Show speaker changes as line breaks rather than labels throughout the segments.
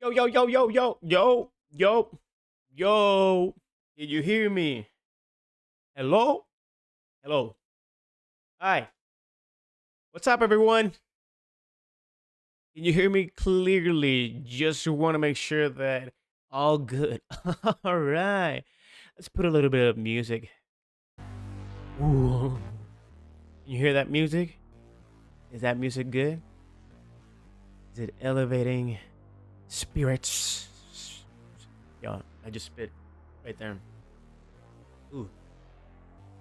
Yo, yo, yo, yo, yo, yo, yo, yo. Did you hear me? Hello? Hello. Hi. What's up, everyone? Can you hear me clearly? Just want to make sure that all good. All right. Let's put a little bit of music. Ooh. Can you hear that music? Is that music good? Is it elevating spirits? Yo, I just spit right there. Ooh.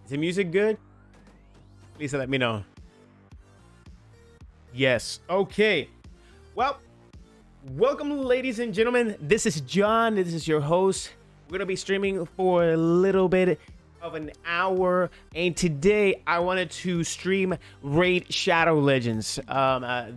Is the music good? Please let me know. Yes. Okay. Well, welcome, ladies and gentlemen. This is John. This is your host. We're going to be streaming for a little bit of an hour, and today I wanted to stream Raid Shadow Legends.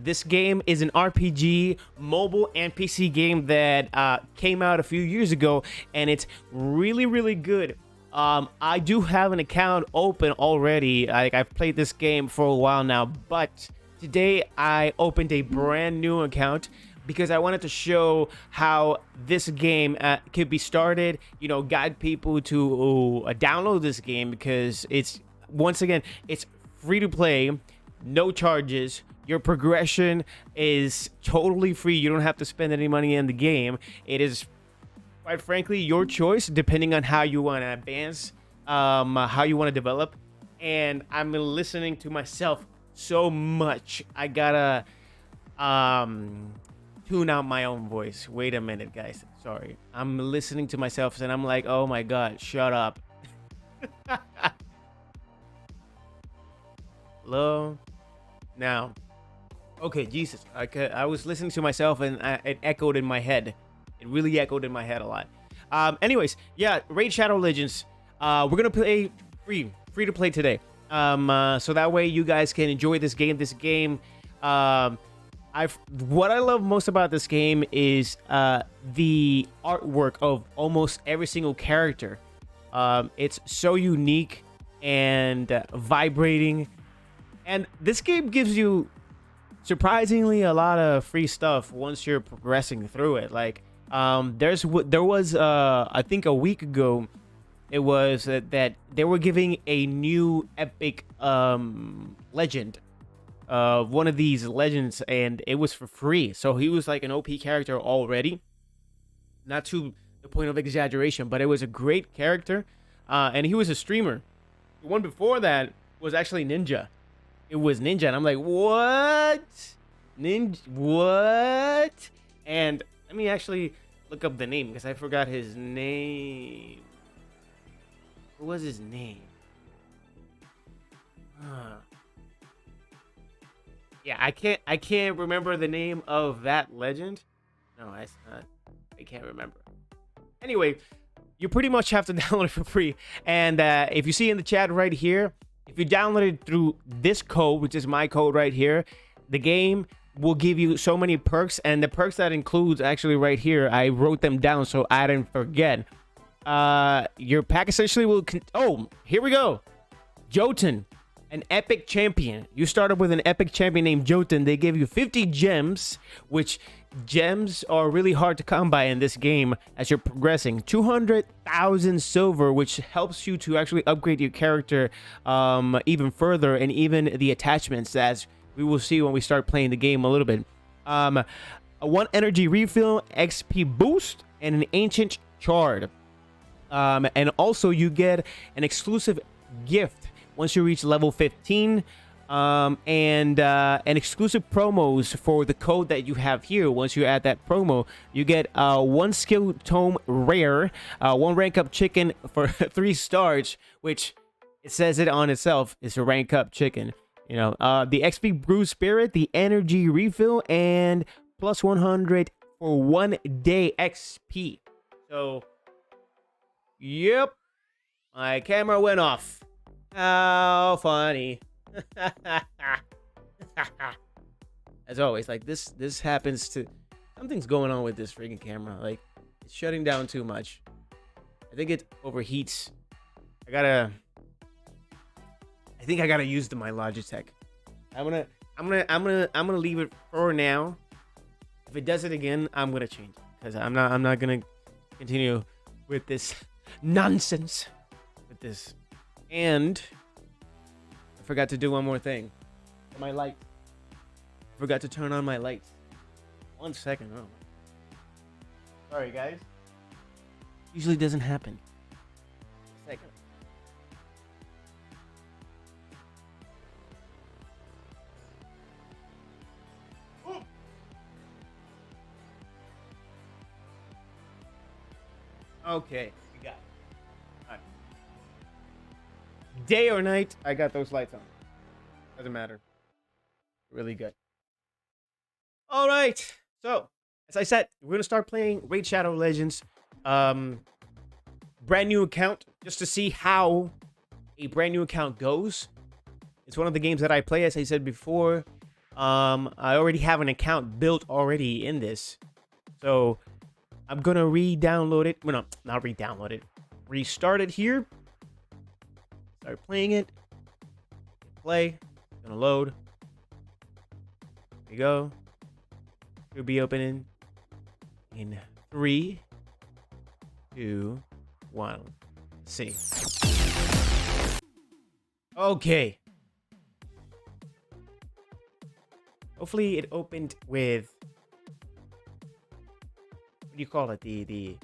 This game is an RPG mobile and PC game that came out a few years ago, and it's really good. I do have an account open already. I've played this game for a while now, but today I opened a brand new account because I wanted to show how this game could be started, guide people to download this game, because it's, once again, it's free to play, no charges. Your progression is totally free. You don't have to spend any money in the game. It is, quite frankly, your choice depending on how you want to advance, how you want to develop. And I'm listening to myself so much. I gotta tune out my own voice. Wait a minute, guys. Sorry. I'm listening to myself and I'm like, oh my God, shut up. Hello? Now. Okay, Jesus. I was listening to myself and it echoed in my head. It really echoed in my head a lot. Anyways, yeah, Raid Shadow Legends. We're gonna play free to play today. So that way you guys can enjoy this game. What I love most about this game is the artwork of almost every single character. It's so unique and vibrating, and this game gives you surprisingly a lot of free stuff once you're progressing through it. Like, there was I think a week ago, it was that they were giving a new epic legend, one of these legends, and it was for free. So he was like an OP character already, not to the point of exaggeration, but it was a great character, and he was a streamer. The one before that was actually Ninja. It was Ninja, and I'm like, what? What? And let me actually look up the name, because I forgot his name. What was his name? Yeah, I can't remember the name of that legend. No, it's not. I can't remember. Anyway, you pretty much have to download it for free. And if you see in the chat right here, if you download it through this code, which is my code right here, the game will give you so many perks. And the perks that includes, actually right here, I wrote them down so I didn't forget. Your pack essentially will... Oh, here we go. Jotun, an epic champion. You started with an epic champion named Jotun. They give you 50 gems, which gems are really hard to come by in this game as you're progressing. 200,000 silver, which helps you to actually upgrade your character even further, and even the attachments, as we will see when we start playing the game a little bit. A 1 energy refill, XP boost, and an ancient shard. And also you get an exclusive gift once you reach level 15, and exclusive promos for the code that you have here. Once you add that promo, you get 1 skill tome rare, 1 rank up chicken for 3 stars, which it says it on itself, is a rank up chicken. The XP brew spirit, the energy refill, and plus 100 for 1 day XP. So, yep, my camera went off. How funny. As always, like this happens to... Something's going on with this freaking camera. Like, it's shutting down too much. I think it overheats. I think I gotta use my Logitech. I'm gonna leave it for now. If it does it again, I'm gonna change it, because I'm not gonna continue with this nonsense with this. And I forgot to do one more thing. My light. I forgot to turn on my lights. 1 second. Oh. Sorry, guys. Usually doesn't happen. Second. Okay, we got it. All right. Day or night, I got those lights on. Doesn't matter. Really good. All right. So, as I said, we're gonna start playing Raid Shadow Legends. Brand new account. just to see how a brand new account goes. It's one of the games that I play, as I said before. I already have an account built already in this. So I'm gonna re-download it. Well, no, not re-download it. Restart it here. Start playing it. Play. Gonna load. There we go. Should be opening in 3, 2, 1. Let's see. Okay. Hopefully it opened with, what do you call it? The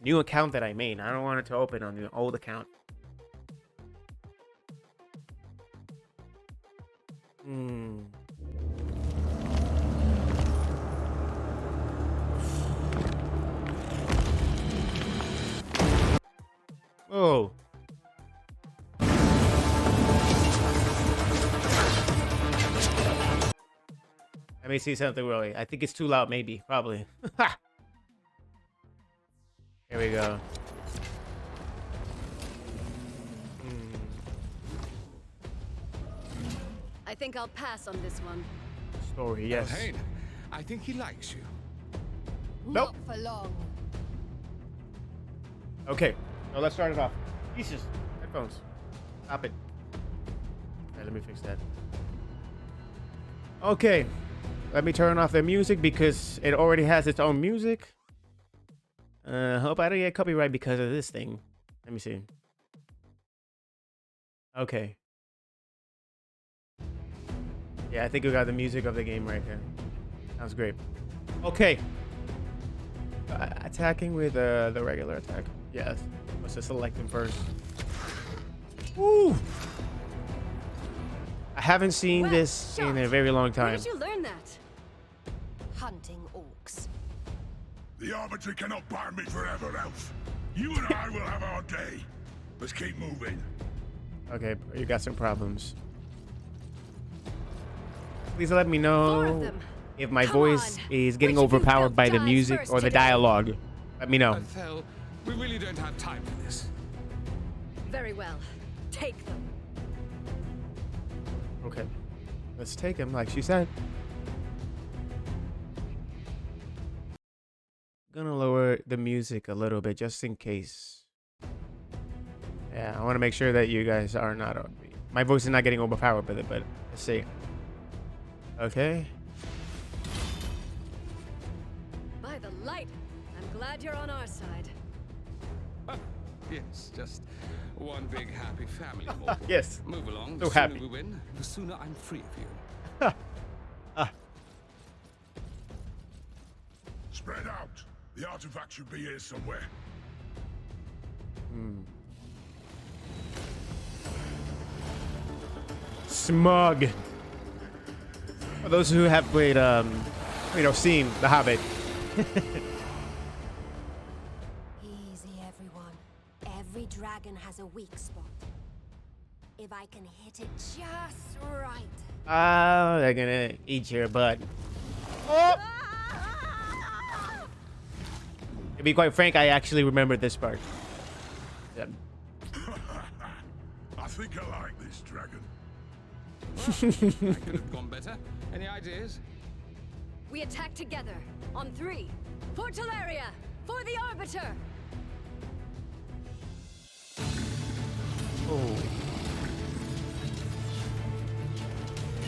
new account that I made. I don't want it to open on the old account. Oh. I may see something really. I think it's too loud, maybe. Probably. Here we go.
I think I'll pass on this one.
Story, yes.
Oh, hey, I think he likes you.
Nope.
Not for long.
Okay. So let's start it off. Jesus. Headphones. Stop it. Okay, let me fix that. Okay. Let me turn off the music because it already has its own music. Hope I don't get copyright because of this thing. Let me see. Okay. Yeah, I think we got the music of the game right there. Sounds great. Okay. Attacking with the regular attack. Yes. Let's just select him first. Woo! I haven't seen this in a very long time.
Where did you learn that?
Hunting orcs.
The Arbiter cannot bar me forever, Elf. You and I will have our day. Let's keep moving.
Okay, you got some problems. Please let me
Four
know
of them.
if my
Come
voice
on.
is getting
Which of you
overpowered
felt
by the
dies
music
first
or the
today?
dialogue. Let me know.
Othel, we really don't have time for this.
Very well. Take them.
Okay. Let's take him, like she said. Gonna lower the music a little bit just in case. Yeah, I want to make sure that you guys are not. My voice is not getting overpowered with it, but let's see. Okay.
By the light, I'm glad you're on our side.
Yes, just one big happy family more.
Yes.
Move along.
So
The sooner
happy.
we win, the sooner I'm free of you.
Spread out. The artifact should be here somewhere.
Smug. For those who have played, seen The Hobbit.
Easy, everyone. Every dragon has a weak spot. If I can hit it just right.
Oh, they're gonna eat your butt. Oh! To be quite frank, I actually remember this part. Yeah.
I think I like this dragon.
That could have gone better. Any ideas?
We attack together. On 3. For Teleria! For the Arbiter!
Oh.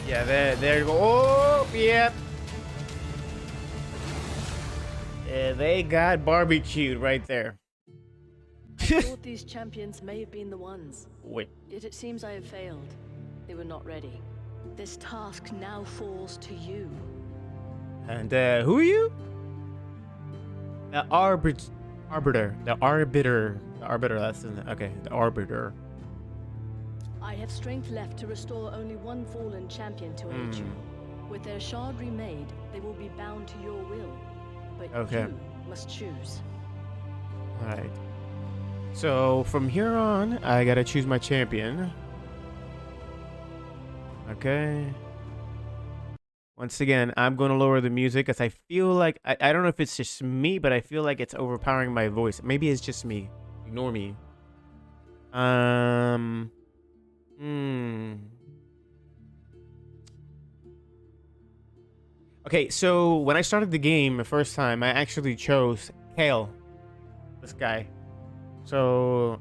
Yeah, there you go. Oh, yep. Yeah, they got barbecued right there.
I thought these champions may have been the ones.
Wait.
Yet it seems I have failed. They were not ready. This task now falls to you.
And who are you? The arbiter. The arbiter. The arbiter. That's in okay. The arbiter.
I have strength left to restore only one fallen champion to aid you. With their shard remade, they will be bound to your will. But
Okay.
you must choose.
All right. So from here on, I gotta choose my champion. Okay. Once again, I'm gonna lower the music because I feel like I don't know if it's just me, but I feel like it's overpowering my voice. Maybe it's just me. Ignore me. Hmm. Okay, so when I started the game the first time, I actually chose Kale, this guy. So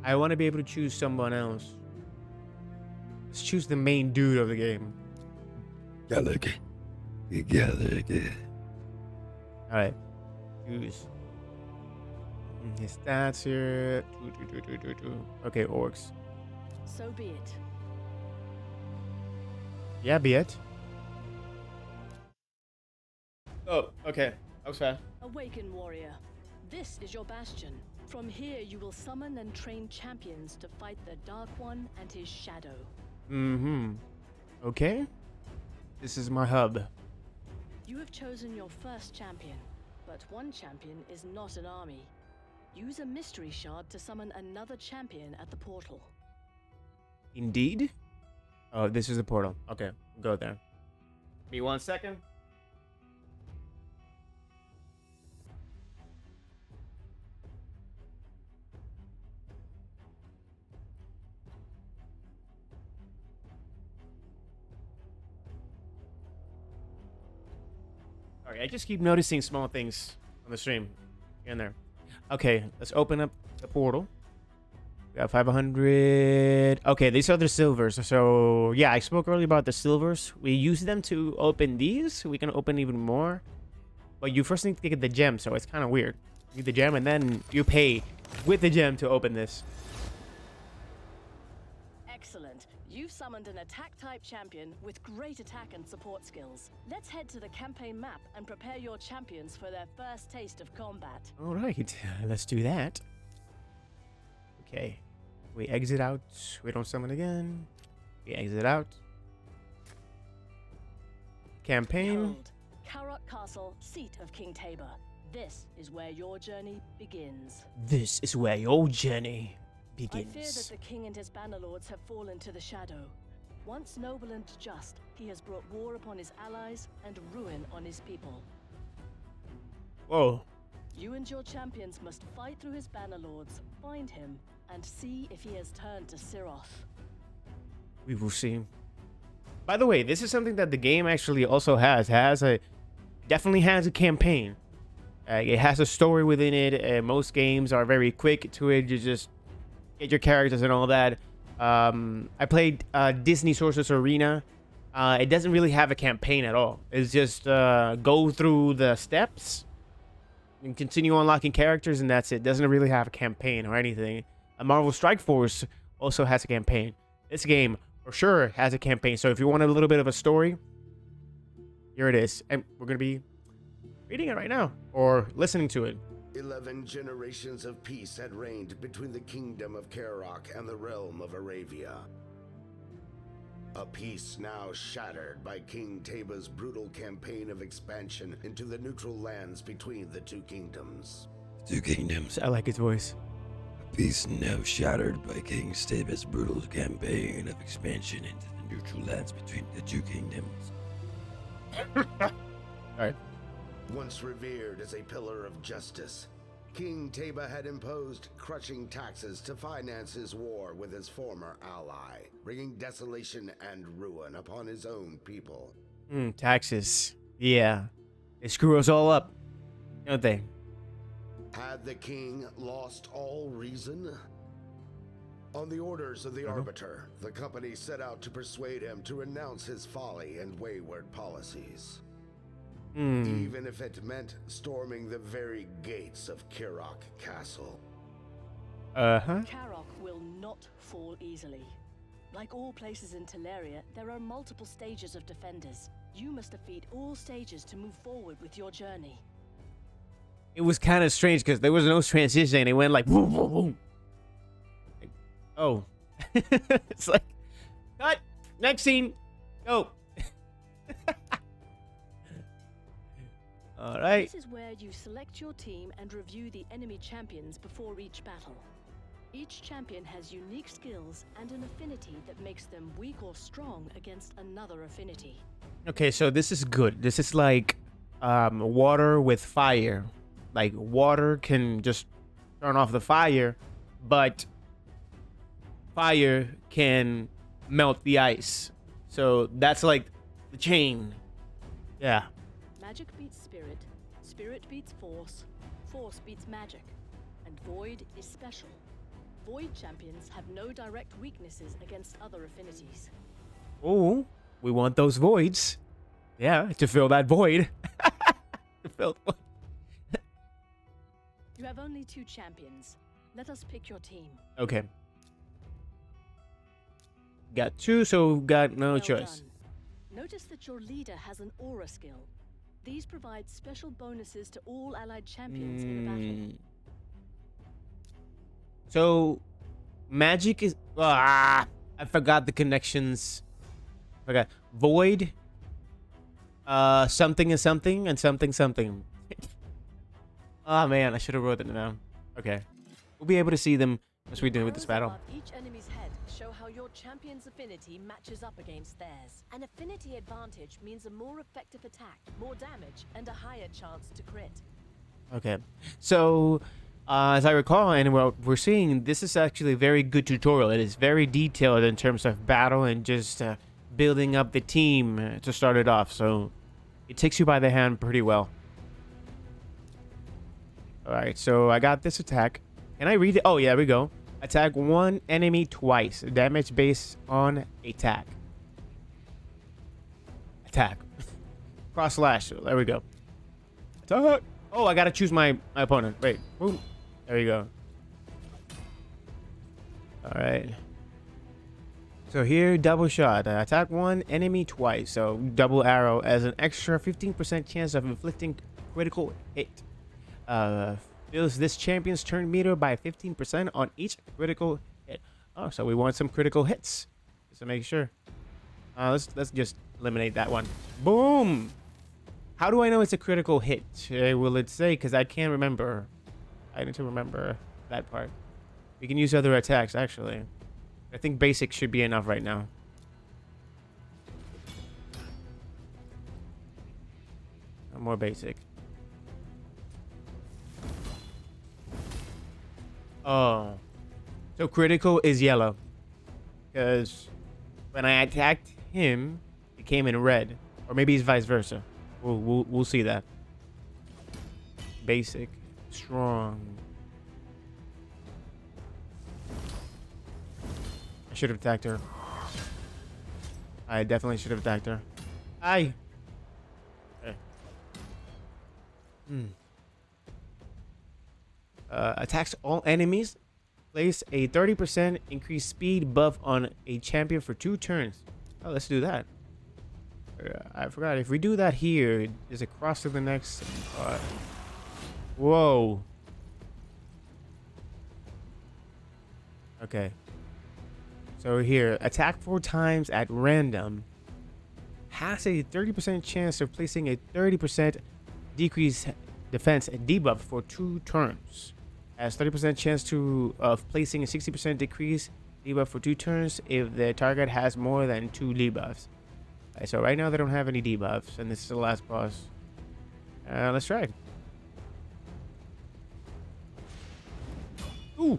I want to be able to choose someone else. Let's choose the main dude of the game.
Gallagher.
All right, choose. His stats here. Okay, orcs.
So be it.
Yeah, be it. Oh, okay. That was fast.
Awaken, warrior. This is your bastion. From here, you will summon and train champions to fight the Dark One and his shadow.
Mm-hmm. Okay. This is my hub.
You have chosen your first champion, but one champion is not an army. Use a mystery shard to summon another champion at the portal.
Indeed? Oh, this is the portal. Okay, go there. Give me 1 second. Sorry, I just keep noticing small things on the stream. Here and there. Okay, let's open up the portal. We got 500. Okay, these are the silvers. So, yeah, I spoke earlier about the silvers. We use them to open these. We can open even more. But you first need to get the gem, so it's kind of weird. You get the gem, and then you pay with the gem to open this.
Excellent. You've summoned an attack-type champion with great attack and support skills. Let's head to the campaign map and prepare your champions for their first taste of combat.
All right, let's do that. Okay, we exit out. We don't summon again. We exit out. Campaign.
Behold, Karok Castle, seat of King Tabor. This is where your journey begins.
This is where your journey
I fear that
begins.
the king and his bannerlords have fallen to the shadow. Once noble and just, he has brought war upon his allies and ruin on his people.
Whoa.
You and your champions must fight through his bannerlords, find him, and see if he has turned to Siroth.
We will see. By the way, this is something that the game actually also has. Definitely has a campaign. It has a story within it. Most games are very quick to it. You just get your characters and all that. I played Disney Sorcerer's Arena. It doesn't really have a campaign at all. It's just go through the steps and continue unlocking characters, and that's it. Doesn't really have a campaign or anything. A Marvel Strike Force also has a campaign. This game for sure has a campaign. So if you want a little bit of a story, here it is. And we're going to be reading it right now or listening to it.
11 generations of peace had reigned between the kingdom of Karok and the realm of Aravia. A peace now shattered by King Taba's brutal campaign of expansion into the neutral lands between the two kingdoms.
Two kingdoms.
I like his voice.
Peace now shattered by King Taba's brutal campaign of expansion into the neutral lands between the two kingdoms.
All right.
Once revered as a pillar of justice, King Taba had imposed crushing taxes to finance his war with his former ally, bringing desolation and ruin upon his own people.
Taxes. Yeah. They screw us all up, don't they?
Had the king lost all reason? On the orders of the Arbiter, the company set out to persuade him to renounce his folly and wayward policies. Even if it meant storming the very gates of Karok Castle.
Uh-huh.
Karok will not fall easily. Like all places in Teleria, there are multiple stages of defenders. You must defeat all stages to move forward with your journey.
It was kind of strange because there was no transition. It went like boom, boom, boom. Like, oh. It's like, cut. Next scene. Go. All right.
This is where you select your team and review the enemy champions before each battle. Each champion has unique skills and an affinity that makes them weak or strong against another affinity.
Okay, so this is good. This is like water with fire. Like water can just turn off the fire, but fire can melt the ice. So that's like the chain. Yeah.
Magic beats spirit, spirit beats force, force beats magic, and void is special. Void champions have no direct weaknesses against other affinities.
Oh, we want those voids. Yeah, to fill that void. To fill the void.
You have only 2 champions. Let us pick your team.
Okay. Got 2, so got no
Well
choice.
done. Notice that your leader has an aura skill. These provide special bonuses to all allied champions in a battle.
So, magic is... I forgot the connections. Forgot. Void. Something is something and something something. Oh man, I should have wrote it down. Okay. We'll be able to see them as we do with this battle.
Arrows above each enemy's head show how your champion's affinity matches up against theirs. An affinity advantage means a more effective attack, more damage, and a higher chance to crit.
Okay. So, as I recall, and what we're seeing, this is actually a very good tutorial. It is very detailed in terms of battle and just building up the team to start it off. So, it takes you by the hand pretty well. Alright, so I got this attack. Can I read it? Oh, yeah, there we go. Attack one enemy twice. Damage based on attack. Attack. Cross slash. There we go. Attack. Oh, I gotta choose my opponent. Wait. Boom. There you go. Alright. So here, double shot. Attack one enemy twice. So double arrow as an extra 15% chance of inflicting critical hit. Fills this champion's turn meter by 15% on each critical hit. Oh, so we want some critical hits. Just to make sure. Let's just eliminate that one. Boom! How do I know it's a critical hit? Will it say? Because I can't remember. I need to remember that part. We can use other attacks, actually. I think basic should be enough right now. More basic. Oh. So critical is yellow. Because when I attacked him, it came in red. Or maybe it's vice versa. We'll see that. Basic. Strong. I should have attacked her. I definitely should have attacked her. Aye. Okay. Attacks all enemies. Place a 30% increased speed buff on a champion for 2 turns. Oh, let's do that. I forgot. If we do that here, is it cross to the next? Whoa. Okay. So here, attack 4 times at random. Has a 30% chance of placing a 30% decrease defense debuff for 2 turns. Has 30% chance of placing a 60% decrease debuff for 2 turns if the target has more than 2 debuffs. Right, so right now they don't have any debuffs, and this is the last boss. Let's try it. Ooh.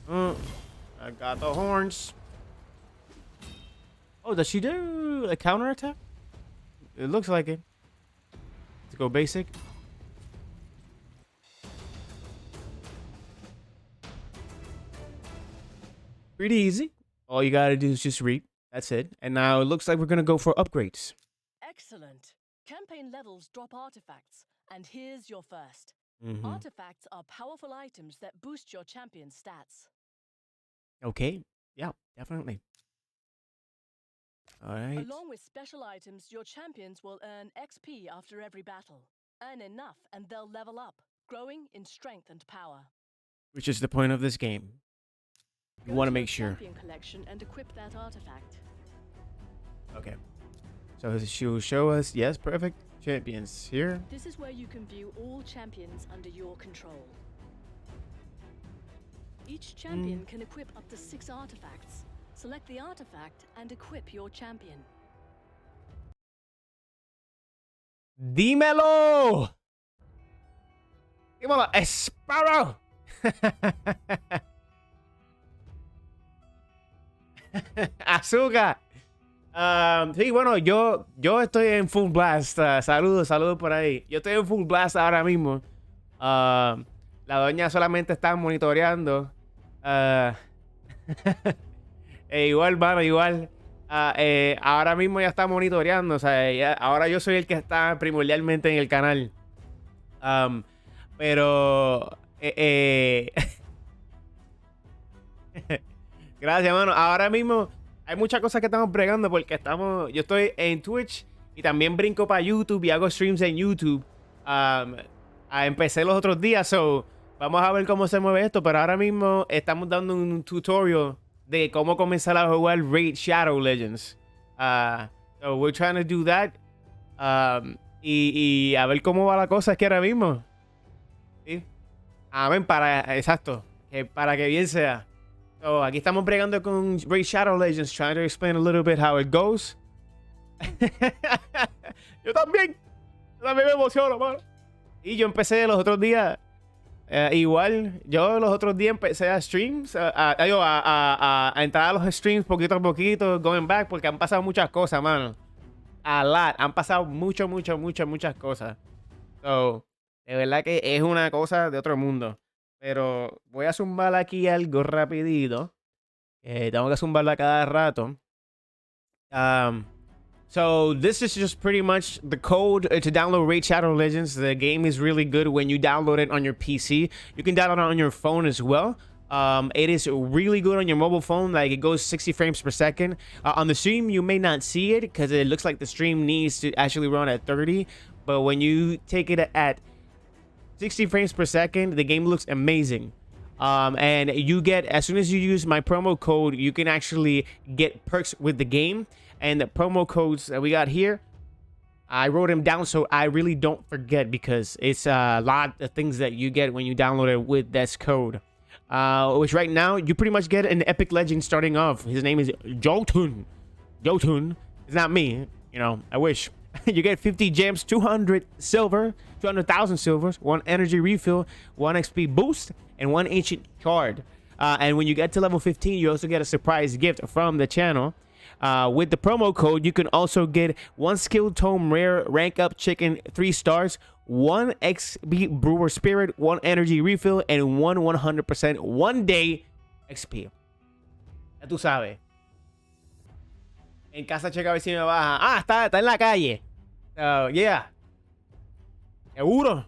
I got the horns. Oh, does she do a counter attack? It looks like it. Let's go basic. Pretty easy. All you gotta do is just read. That's it. And now it looks like we're gonna go for upgrades.
Excellent. Campaign levels drop artifacts, and here's your first.
Mm-hmm.
Artifacts are powerful items that boost your champion's stats.
Okay. Yeah, definitely. All right.
Along with special items, your champions will earn XP after every battle. Earn enough and they'll level up, growing in strength and power.
Which is the point of this game. You want to make sure.
Champion collection and equip that artifact.
Okay. So she will show us, yes, perfect. Champions here.
This is where you can view all champions under your control. Each champion can equip up to 6 artifacts. Select the artifact and equip your champion.
Dímelo! Dímelo, Sparrow! Azúcar. Sí, bueno, yo estoy en full blast. Saludos por ahí. Yo estoy en full blast ahora mismo. La doña solamente está monitoreando. Ah, igual, mano, igual. Ahora mismo ya está monitoreando. O sea, ahora yo soy el que está primordialmente en el canal. Pero... Gracias, mano. Ahora mismo hay muchas cosas que estamos bregando porque yo estoy en Twitch y también brinco para YouTube y hago streams en YouTube. Empecé los otros días, so vamos a ver cómo se mueve esto, pero ahora mismo estamos dando un tutorial de cómo comenzar a jugar Raid Shadow Legends. So we're trying to do that. Y a ver cómo va la cosa aquí ahora mismo. ¿Sí? A ver, exacto. Para que bien sea. So, aquí estamos bregando con Raid Shadow Legends, trying to explain a little bit how it goes. Yo también me emociono, mano. Y yo empecé los otros días, igual, yo los otros días empecé a streams, a entrar a los streams poquito a poquito, going back, porque han pasado muchas cosas, mano. A lot, han pasado muchas cosas. So, de verdad que es una cosa de otro mundo. Pero voy a zumbar aquí algo rapidito. Tengo que zumbarla cada rato. So this is just pretty much the code to download Raid Shadow Legends. The game is really good when you download it on your PC. You can download it on your phone as well. It is really good on your mobile phone. Like, it goes 60 frames per second. On the stream, you may not see it because it looks like the stream needs to actually run at 30. But when you take it at 60 frames per second, the game looks amazing. And you get, as soon as you use my promo code, you can actually get perks with the game. And the promo codes that we got here, I wrote them down so I really don't forget, because it's a lot of things that you get when you download it with this code. Which right now, you pretty much get an epic legend starting off. His name is Jotun. Jotun. It's not me. You know, I wish. You get 50 gems, 200 silver, 200,000 silvers, 1 energy refill, 1 XP boost, and 1 ancient card. And when you get to level 15, you also get a surprise gift from the channel. With the promo code, you can also get 1 skill tome rare rank up chicken 3 stars, 1 XP brewer spirit, 1 energy refill, and 1 100% 1 day XP. Ya tú sabes. En casa checa a ver si me baja. Está en la calle. So, yeah. Seguro.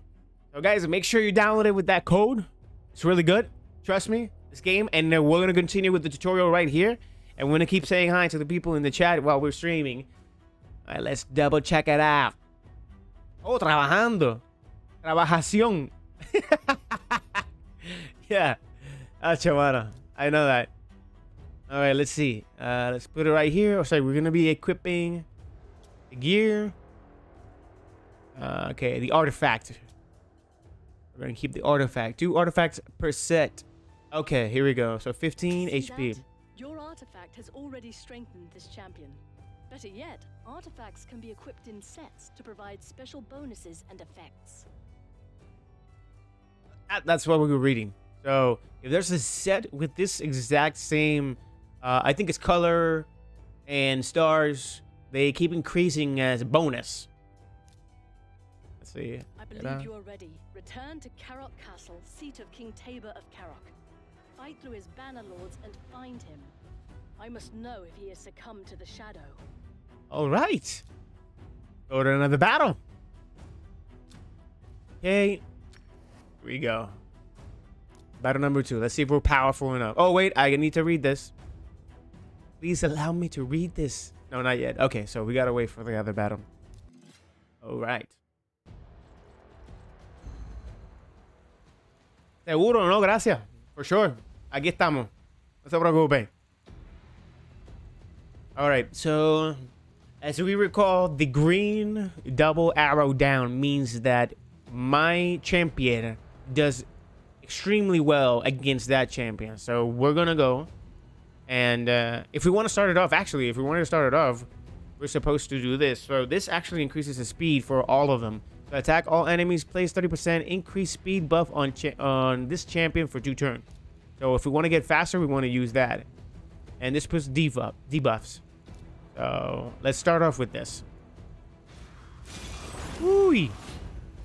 So, guys, make sure you download it with that code. It's really good. Trust me, this game. And we're going to continue with the tutorial right here. And we're going to keep saying hi to the people in the chat while we're streaming. All right, let's double check it out. Oh, trabajando. Trabajación. Yeah. Chavana. I know that. All right, let's see. Let's put it right here. Oh, sorry, we're going to be equipping the gear. Okay, the artifact. We're going to keep the artifact. 2 artifacts per set. Okay, here we go. So 15
See
HP.
that? Your artifact has already strengthened this champion. Better yet, artifacts can be equipped in sets to provide special bonuses and effects.
That's what we were reading. So if there's a set with this exact same, I think it's color and stars, they keep increasing as a bonus. Let's see.
I believe you are ready. Return to Karok Castle, seat of King Tabor of Karok. Fight through his banner lords and find him. I must know if he has succumbed to the shadow.
All right. Go to another battle. Okay. Here we go. Battle number 2. Let's see if we're powerful enough. Oh, wait. I need to read this. Please allow me to read this. No, not yet. Okay, so we gotta wait for the other battle. All right. Seguro, no, gracias. For sure. Aquí estamos. No se preocupe. All right, so as we recall, the green double arrow down means that my champion does extremely well against that champion. So we're gonna go, and if we want to start it off, actually, if we wanted to start it off, we're supposed to do this. So this actually increases the speed for all of them. So attack all enemies, place 30% increased speed buff on this champion for 2 turns. So if we want to get faster, we want to use that. And this puts debuffs. So let's start off with this. Woo!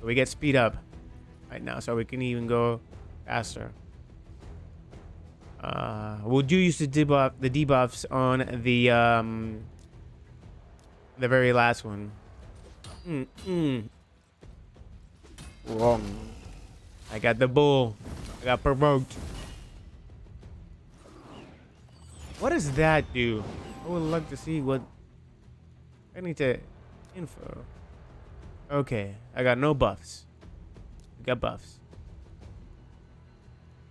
So we get speed up right now, so we can even go faster. We'll use the debuffs on the very last one. Wrong. I got the bull. I got provoked. What does that do? I would like to see what I need to info. Okay, I got no buffs. I got buffs.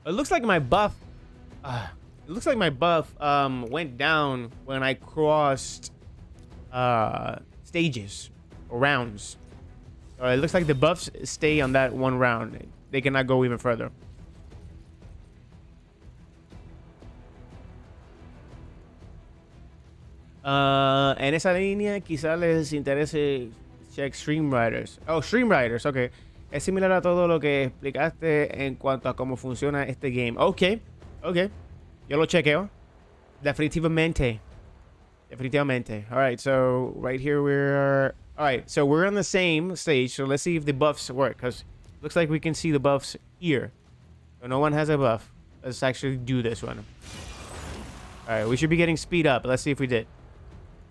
It looks like my buff. Went down when I crossed stages or rounds. It looks like the buffs stay on that one round. They cannot go even further. En esa línea quizás les interese check Stream Riders. Oh, Stream Riders, ok. Es similar a todo lo que explicaste en cuanto a cómo funciona este game. Ok, ok. Yo lo chequeo. Definitivamente. Definitivamente. Alright, so right here we're... Alright, so we're on the same stage. So let's see if the buffs work. Because looks like we can see the buffs here. So no one has a buff. Let's actually do this one. Alright, we should be getting speed up. Let's see if we did.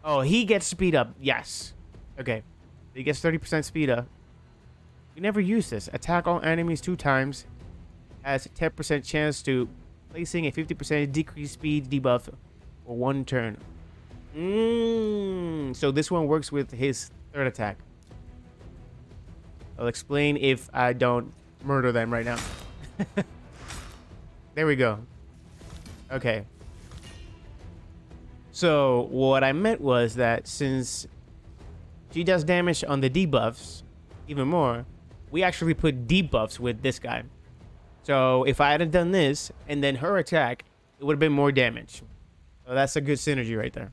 Oh, he gets speed up. Yes. Okay. He gets 30% speed up. We never use this. Attack all enemies 2 times. Has 10% chance to placing a 50% decreased speed debuff for 1 turn. So this one works with his 3rd attack. I'll explain if I don't murder them right now. There we go. Okay. So what I meant was that since she does damage on the debuffs even more, we actually put debuffs with this guy. So if I hadn't done this and then her attack, it would have been more damage. So that's a good synergy right there.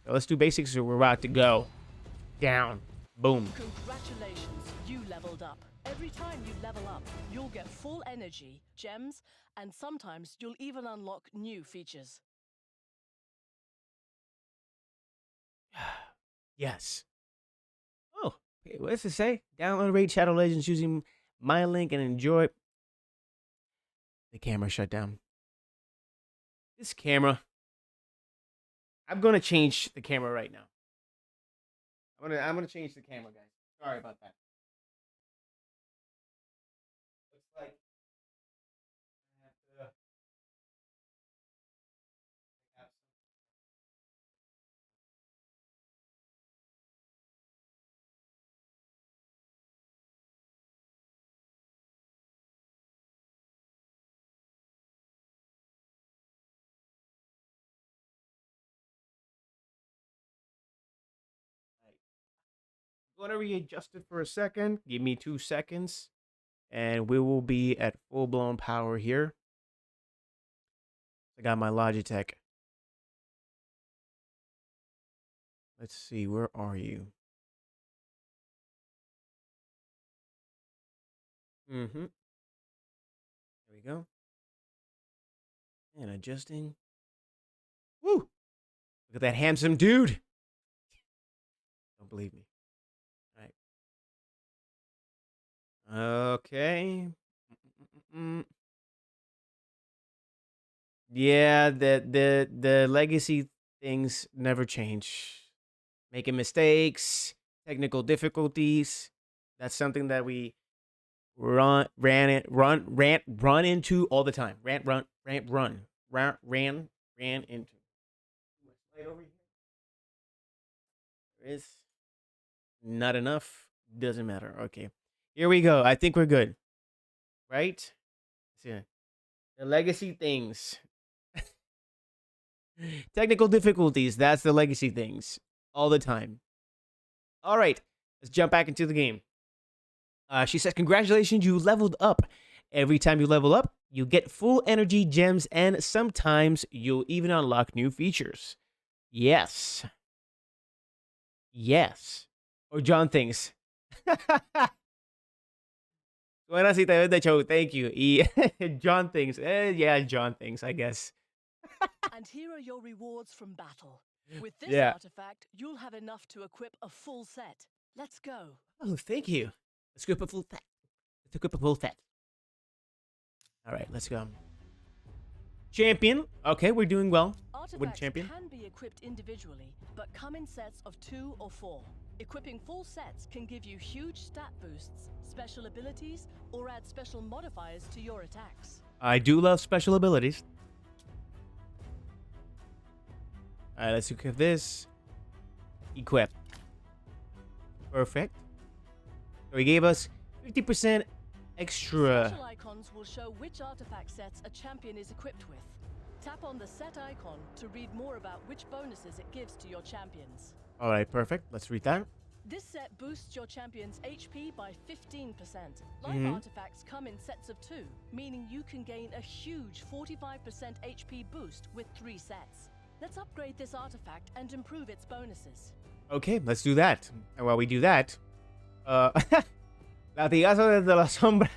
So let's do basics. So we're about to go down. Boom.
Congratulations, you leveled up. Every time you level up, you'll get full energy, gems, and sometimes you'll even unlock new features.
Yes. Oh, okay, what does it say? Download Raid Shadow Legends using my link and enjoy. The camera shut down. This camera. I'm gonna change the camera right now. I'm gonna change the camera, guys. Sorry about that. Looks like I have to have I'm gonna readjust it for a second. Give me 2 seconds, and we will be at full-blown power here. I got my Logitech. Let's see, where are you? There we go. And adjusting. Woo! Look at that handsome dude. Don't believe me. All right. Okay. Yeah, the legacy things never change. Making mistakes, technical difficulties. That's something that we run into all the time. Ran into. Right over here. There is not enough. Doesn't matter. Okay, here we go. I think we're good. Right? Yeah. The legacy things. Technical difficulties. That's the legacy things. All the time. All right. Let's jump back into the game. She says, congratulations, you leveled up. Every time you level up, you get full energy gems, and sometimes you'll even unlock new features. Yes. Yes. Or John thinks. Buenas y te ves de show. Thank you. Y John thinks. Yeah, John thinks, I guess.
And here are your rewards from battle. With this
Yeah.
artifact, you'll have enough to equip a full set. Let's go.
Oh, thank you. Let's equip a full set. Let's equip a full set. All right, let's go. Champion. Okay, we're doing well. With
Artifacts
champion.
can be equipped individually, but come in sets of 2 or 4. Equipping full sets can give you huge stat boosts, special abilities, or add special modifiers to your attacks.
I do love special abilities. All right, let's equip this. Equip. Perfect. So he gave us 50% extra.
Special icons will show which artifact sets a champion is equipped with. Tap on the set icon to read more about which bonuses it gives to your champions.
All right, perfect. Let's read that.
This set boosts your champion's HP by 15%. Life artifacts come in sets of 2, meaning you can gain a huge 45% HP boost with 3 sets. Let's upgrade this artifact and improve its bonuses.
Okay, let's do that. And while we do that, latigazo desde la sombra.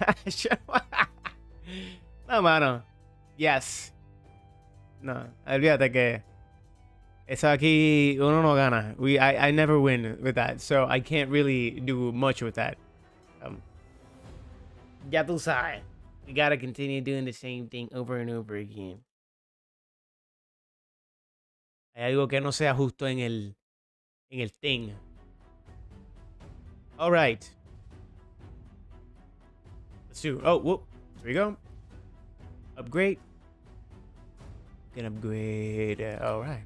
No, mano. Yes. No, olvídate que eso aquí uno no gana. I never win with that, so I can't really do much with that. Ya tú sabes. We gotta continue doing the same thing over and over again. Hay algo que no sea justo en el thing. All right. Let's do. Oh, whoop. Here we go. Upgrade. Can upgrade. All right.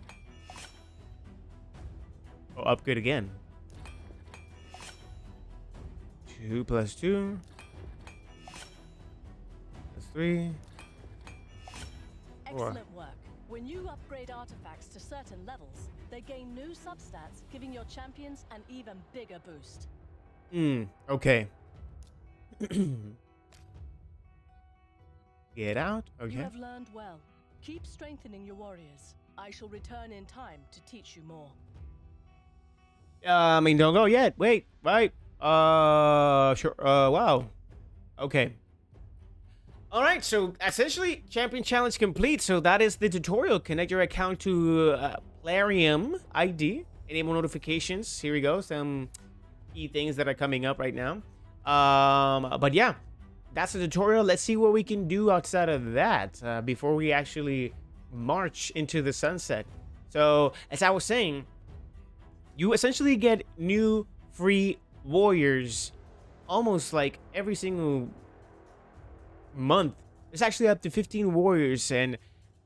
Oh, upgrade again. 2 plus 2. Plus 3. 4.
Excellent work. When you upgrade artifacts to certain levels, they gain new substats, giving your champions an even bigger boost.
Okay. Get out.
You
Okay.
have learned well. Keep strengthening your warriors. I shall return in time to teach you more.
I mean, don't go yet. Wait. Right. Sure. Wow. Okay. All right. So essentially, champion challenge complete. So that is the tutorial. Connect your account to Plarium ID. Enable notifications. Here we go. Some key things that are coming up right now. But yeah, that's the tutorial. Let's see what we can do outside of that before we actually march into the sunset. So as I was saying, you essentially get new free warriors almost like every single month. There's actually up to 15 warriors and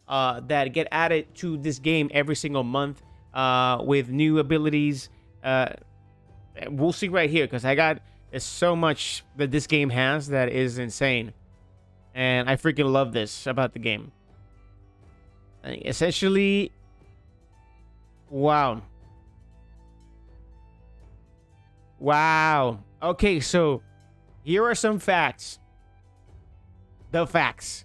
that get added to this game every single month with new abilities. We'll see right here because there's so much that this game has that is insane, and I freaking love this about the game. Essentially, wow. Okay, so here are some facts. The facts.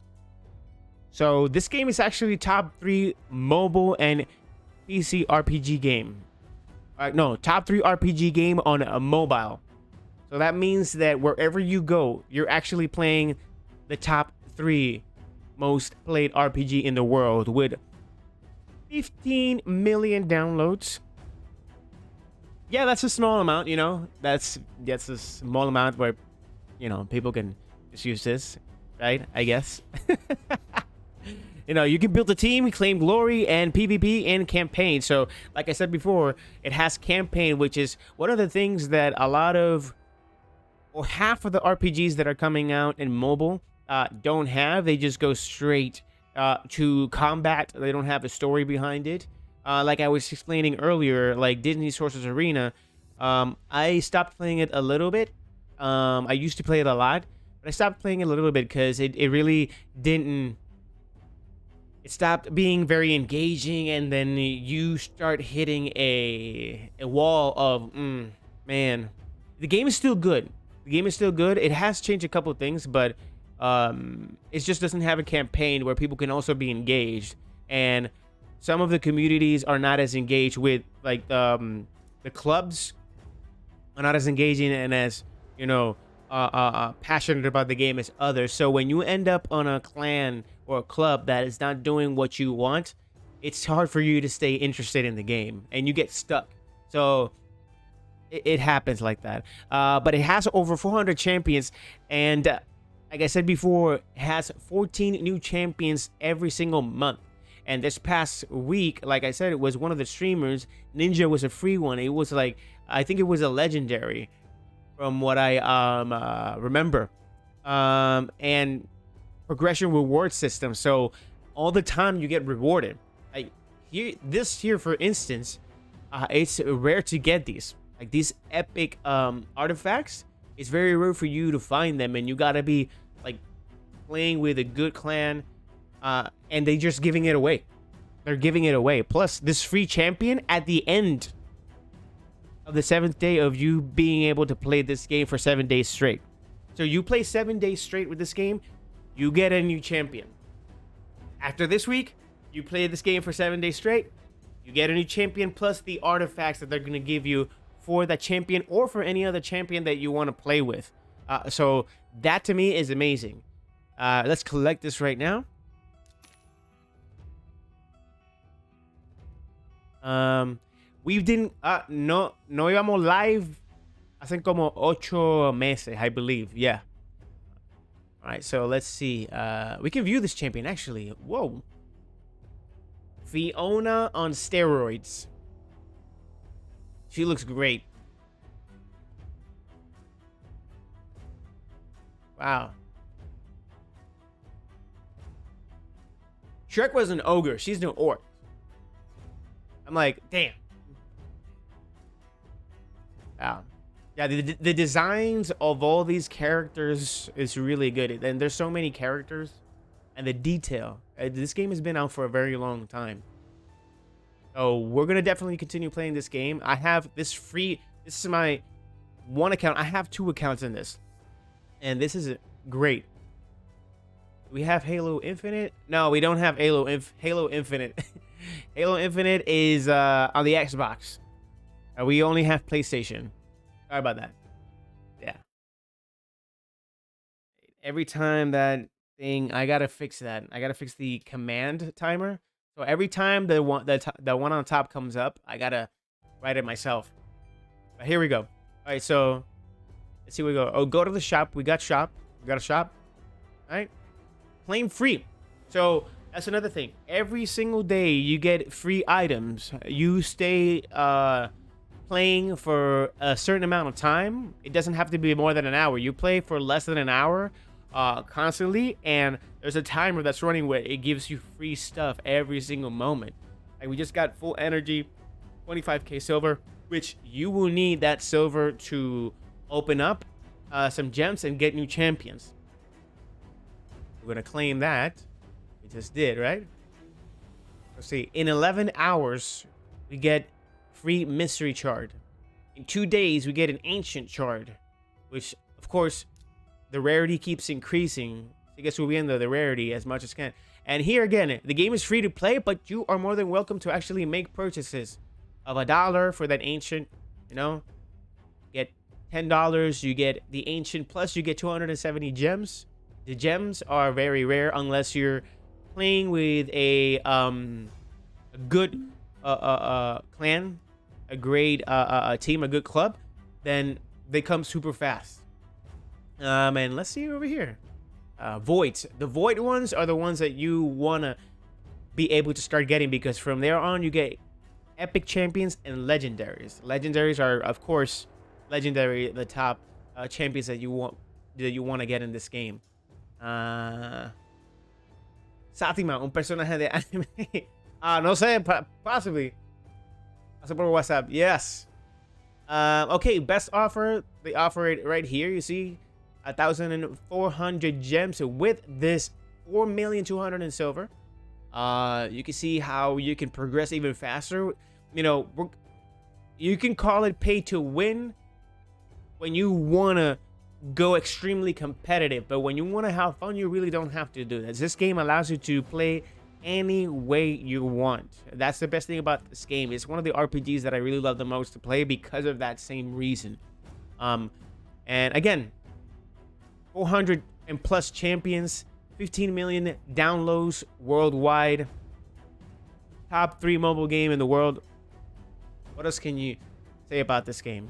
So this game is actually top 3 mobile and PC RPG game. No, top 3 RPG game on a mobile. So that means that wherever you go, you're actually playing the top 3 most played RPG in the world with 15 million downloads. Yeah, that's a small amount, you know. That's a small amount where, you know, people can just use this, right? I guess. You know, you can build a team, claim glory, and PvP and campaign. So, like I said before, it has campaign, which is one of the things that a lot of, or half of the RPGs that are coming out in mobile don't have. They just go straight to combat. They don't have a story behind it. Like I was explaining earlier, like Disney Sources Arena, I stopped playing it a little bit. I used to play it a lot, but I stopped playing it a little bit because it really didn't. It stopped being very engaging, and then you start hitting a wall of, man. The game is still good. The game is still good. It has changed a couple of things, but it just doesn't have a campaign where people can also be engaged. And some of the communities are not as engaged with, like, the clubs are not as engaging and as, you know, passionate about the game as others. So when you end up on a clan or a club that is not doing what you want, it's hard for you to stay interested in the game and you get stuck. So it happens like that. But it has over 400 champions, and like I said before, it has 14 new champions every single month. And this past week, like I said, it was one of the streamers. Ninja was a free one. It was like, I think it was a legendary, from what I remember. And progression reward system. So all the time you get rewarded. Like here, for instance, it's rare to get these. Like these epic artifacts. It's very rare for you to find them, and you gotta be like playing with a good clan. And they just giving it away. They're giving it away. Plus, this free champion at the end of the 7th day of you being able to play this game for 7 days straight. So you play 7 days straight with this game, you get a new champion. After this week, you play this game for 7 days straight, you get a new champion plus the artifacts that they're going to give you for that champion or for any other champion that you want to play with. So that to me is amazing. Let's collect this right now. We didn't no íbamos live hace como 8 meses, I believe. Yeah. All right, so let's see. We can view this champion actually. Whoa. Fiona on steroids. She looks great. Wow. Shrek was an ogre. She's an orc. I'm like, damn. Wow. Yeah, the designs of all these characters is really good. And there's so many characters. And the detail. This game has been out for a very long time. So we're going to definitely continue playing this game. I have this free... This is my one account. I have 2 accounts in this. And this is great. We have Halo Infinite. No, we don't have Halo Infinite. Halo Infinite is on the Xbox. We only have PlayStation. Sorry about that. Yeah. Every time that thing, I gotta fix that. I gotta fix the command timer. So every time the one on top comes up, I gotta write it myself. But here we go. All right, so let's see where we go. Oh, go to the shop. We got shop. We got a shop. All right. Claim free. So that's another thing. Every single day you get free items. You stay playing for a certain amount of time. It doesn't have to be more than an hour. You play for less than an hour constantly, and there's a timer that's running where it gives you free stuff every single moment. Like we just got full energy, 25k silver, which you will need that silver to open up some gems and get new champions. We're gonna claim that. We just did, right? Let's see. In 11 hours, we get free mystery shard. In 2 days, we get an ancient shard, which, of course, the rarity keeps increasing. I guess we'll be in the rarity as much as can. And here again, the game is free to play, but you are more than welcome to actually make purchases of $1 for that ancient. You know, get $10. You get the ancient, plus you get 270 gems. The gems are very rare unless you're playing with a good clan, a great team, a good club. Then they come super fast. And let's see over here. Voids. The void ones are the ones that you wanna be able to start getting, because from there on you get epic champions and legendaries. Legendaries are, of course, legendary, the top champions that you want to get in this game. Satima, un personaje de anime. No sé, possibly. Hace por WhatsApp. Yes. Okay, best offer. They offer it right here. You see, 1,400 gems with this 4,200,000 in silver. You can see how you can progress even faster. You know, you can call it pay to win when you wanna go extremely competitive, but when you want to have fun, you really don't have to do this. This game allows you to play any way you want. That's the best thing about this game. It's one of the RPGs that I really love the most to play because of that same reason. And again, 400 and plus champions, 15 million downloads worldwide, top 3 mobile game in the world. What else can you say about this game?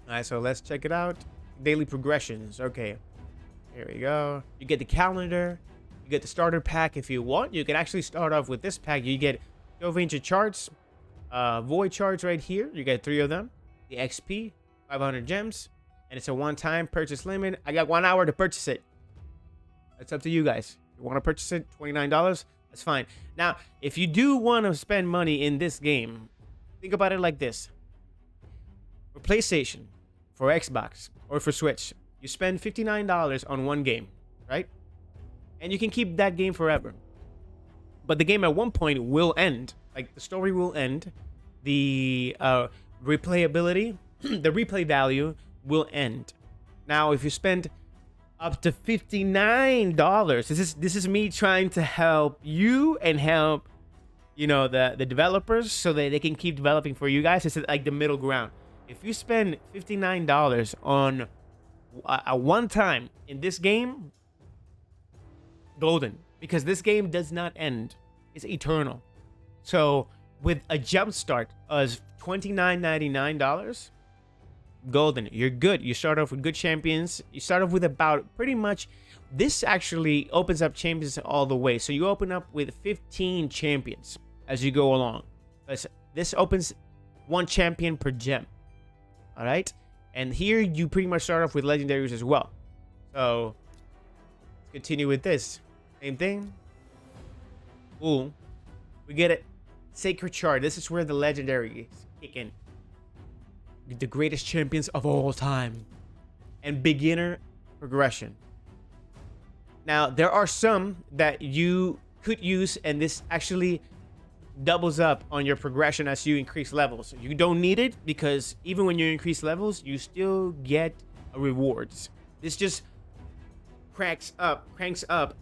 All right, so let's check it out. Daily progressions. Okay, here we go. You get the calendar. You get the starter pack if you want. You can actually start off with this pack. You get 12-inch charts, void charts right here. You get 3 of them. The XP, 500 gems, and it's a one-time purchase limit. I got 1 hour to purchase it. It's up to you guys. You want to purchase it, $29? That's fine. Now, if you do want to spend money in this game, think about it like this. For PlayStation, for Xbox, or for Switch, you spend $59 on one game, right? And you can keep that game forever. But the game at one point will end. Like, the story will end. The replayability, the replay value will end. Now, if you spend up to $59, this is me trying to help you and help, you know, the developers so that they can keep developing for you guys. It's like the middle ground. If you spend $59 on a one time in this game, golden, because this game does not end. It's eternal. So with a jump start of $29.99, golden, you're good. You start off with good champions. You start off with about pretty much, this actually opens up champions all the way. So you open up with 15 champions as you go along. This opens 1 champion per gem. All right, and here you pretty much start off with legendaries as well. So let's continue with this. Same thing. Ooh, we get it. Sacred Shard. This is where the legendaries kick in. The greatest champions of all time. And beginner progression. Now, there are some that you could use, and this actually doubles up on your progression as you increase levels. You don't need it because even when you increase levels, you still get rewards. This just cranks up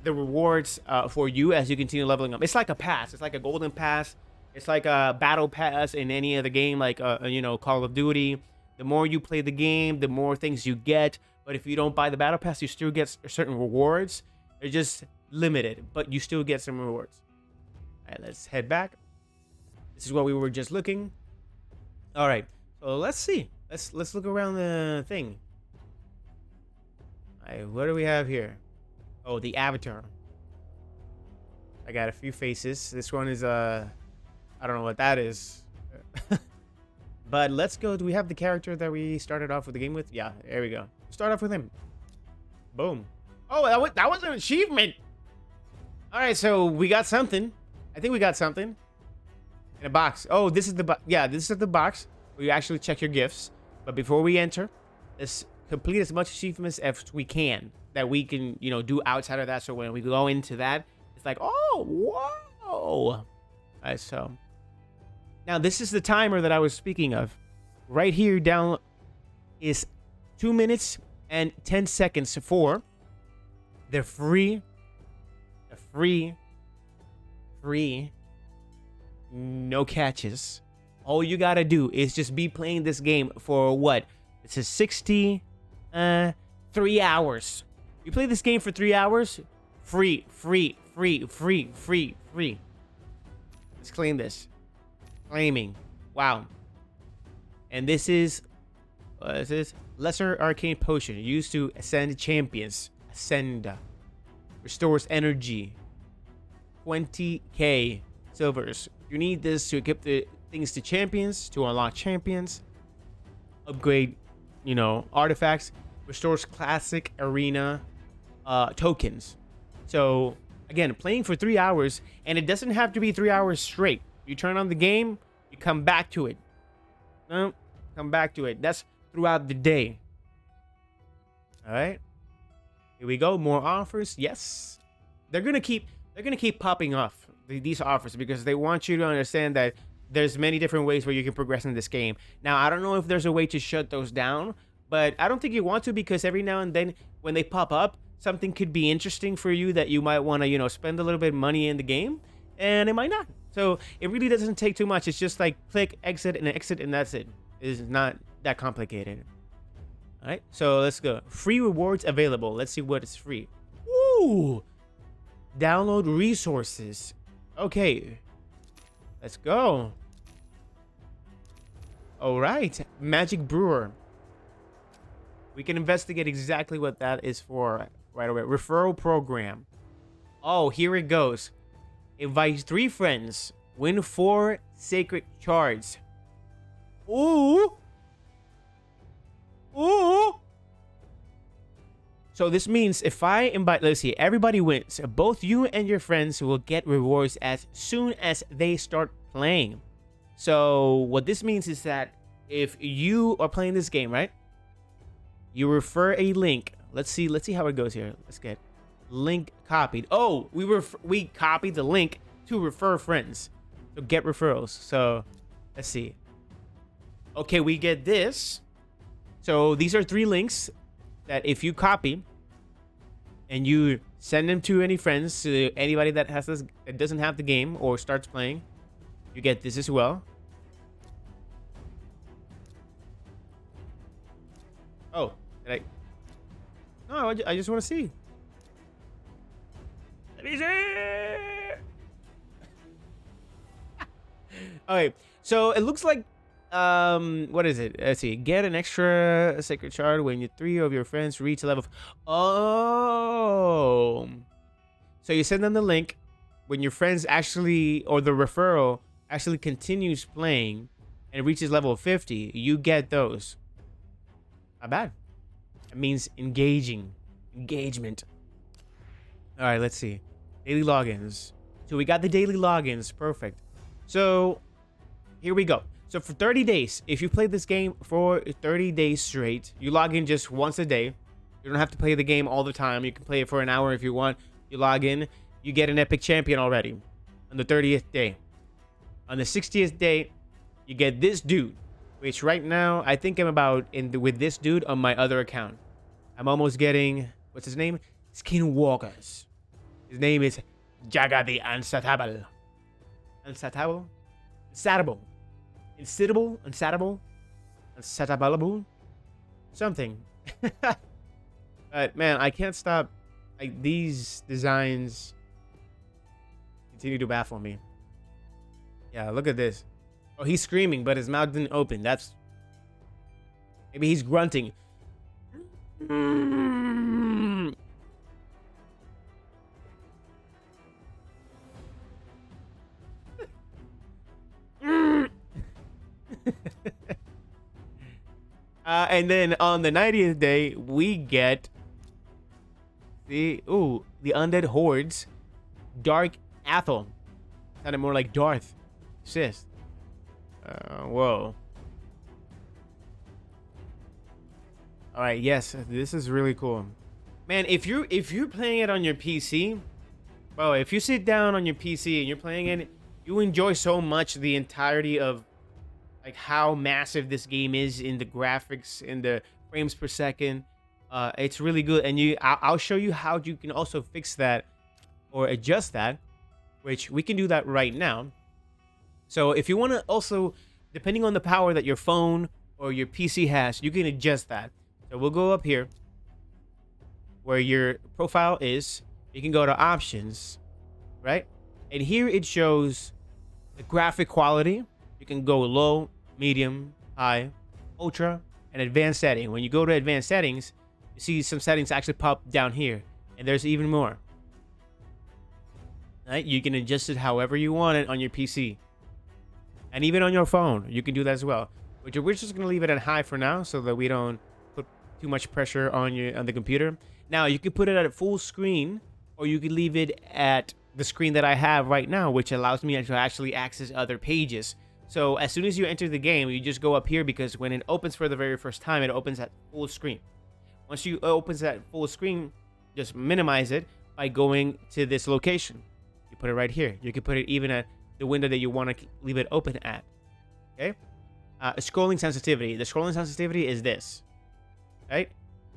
the rewards for you as you continue leveling up. It's like a pass. It's like a golden pass. It's like a battle pass in any other game, like you know, Call of Duty. The more you play the game, the more things you get. But if you don't buy the battle pass, you still get certain rewards. They're just limited, but you still get some rewards. All right, let's head back. This is what we were just looking. All right, so let's see. Let's look around the thing. All right, what do we have here? Oh, the avatar. I got a few faces. This one is I don't know what that is. But let's go. Do we have the character that we started off with the game with? Yeah, there we go. Start off with him. Boom. Oh, that was an achievement. All right, so we got something. I think we got something in a box. Oh, this is the box. Yeah, this is the box where you actually check your gifts. But before we enter, let's complete as much achievements as we can that we can, you know, do outside of that. So when we go into that, it's like, oh, whoa. All right, so now this is the timer that I was speaking of. Right here down is 2 minutes and 10 seconds for the free, no catches. All you gotta do is just be playing this game for what? It's a 3 hours. You play this game for 3 hours, free. Let's claim this. Claiming. Wow. And this is Lesser Arcane Potion used to ascend champions. Ascend. Restores energy. 20k silvers. You need this to equip the things to champions, to unlock champions, upgrade, you know, artifacts, restores classic arena tokens. So again, playing for 3 hours, and it doesn't have to be 3 hours straight. You turn on the game, you come back to it. No, come back to it. That's throughout the day. All right. Here we go. More offers. Yes. They're gonna keep popping off these offers because they want you to understand that there's many different ways where you can progress in this game. Now, I don't know if there's a way to shut those down, but I don't think you want to, because every now and then when they pop up, something could be interesting for you that you might want to, you know, spend a little bit of money in the game. and it might not. So it really doesn't take too much. It's just like click, exit, and that's it. It's not that complicated. All right, so let's go. Free rewards available. Let's see what is free. Ooh, download resources. Okay, let's go. All right, Magic Brewer. We can investigate exactly what that is for right away. Referral program. Oh, here it goes. Invite 3 friends. Win 4 sacred shards. Ooh. Ooh. So this means if I invite, let's see, everybody wins. Both you and your friends will get rewards as soon as they start playing. So what this means is that if you are playing this game, right? You refer a link. Let's see how it goes here. Let's get link copied. Oh, we copied the link to refer friends. So get referrals. So let's see. Okay, we get this. So these are 3 links that if you copy and you send them to any friends, to anybody that has this, that doesn't have the game or starts playing, you get this as well. Oh, did I? No, I just want to see. Let me see. Okay, so it looks like what is it? Let's see. Get an extra sacred shard when 3 of your friends reach a level. Oh, so you send them the link when your friends actually, or the referral actually continues playing and reaches level 50. You get those. Not bad. It means engagement. All right, let's see. Daily logins. So we got the daily logins. Perfect. So here we go. So for 30 days, if you play this game for 30 days straight, you log in just once a day. You don't have to play the game all the time. You can play it for an hour if you want. You log in, you get an epic champion already on the 30th day. On the 60th day, you get this dude, which right now I think I'm about with this dude on my other account. I'm almost getting, what's his name? Skinwalkers. His name is Jaga the Unsatiable. Unsatiable? Unsatiable? Something. But man, I can't stop. Like, these designs continue to baffle me. Yeah, look at this. Oh, he's screaming, but his mouth didn't open. That's... Maybe he's grunting. And then on the 90th day, we get the Undead Hordes, Dark Athel. Sounded more like Darth. Sis. Whoa. All right, yes, this is really cool. Man, if you're playing it on your PC, bro, if you sit down on your PC and you're playing it, you enjoy so much the entirety of like how massive this game is in the graphics, in the frames per second. It's really good, and I'll show you how you can also fix that or adjust that, which we can do that right now. So if you want to also, depending on the power that your phone or your PC has, you can adjust that. So we'll go up here where your profile is. You can go to options, right? And here it shows the graphic quality. You can go low, medium, high, ultra, and advanced setting. When you go to advanced settings, you see some settings actually pop down here, and there's even more. Right? You can adjust it however you want it on your PC. And even on your phone, you can do that as well. Which we're just going to leave it at high for now so that we don't put too much pressure on the computer. Now, you can put it at full screen, or you can leave it at the screen that I have right now, which allows me to actually access other pages. So as soon as you enter the game, you just go up here, because when it opens for the very first time, it opens at full screen. Once you opens at full screen, just minimize it by going to this location. You put it right here. You can put it even at the window that you want to leave it open at. Okay? Scrolling sensitivity. The scrolling sensitivity is this. Right?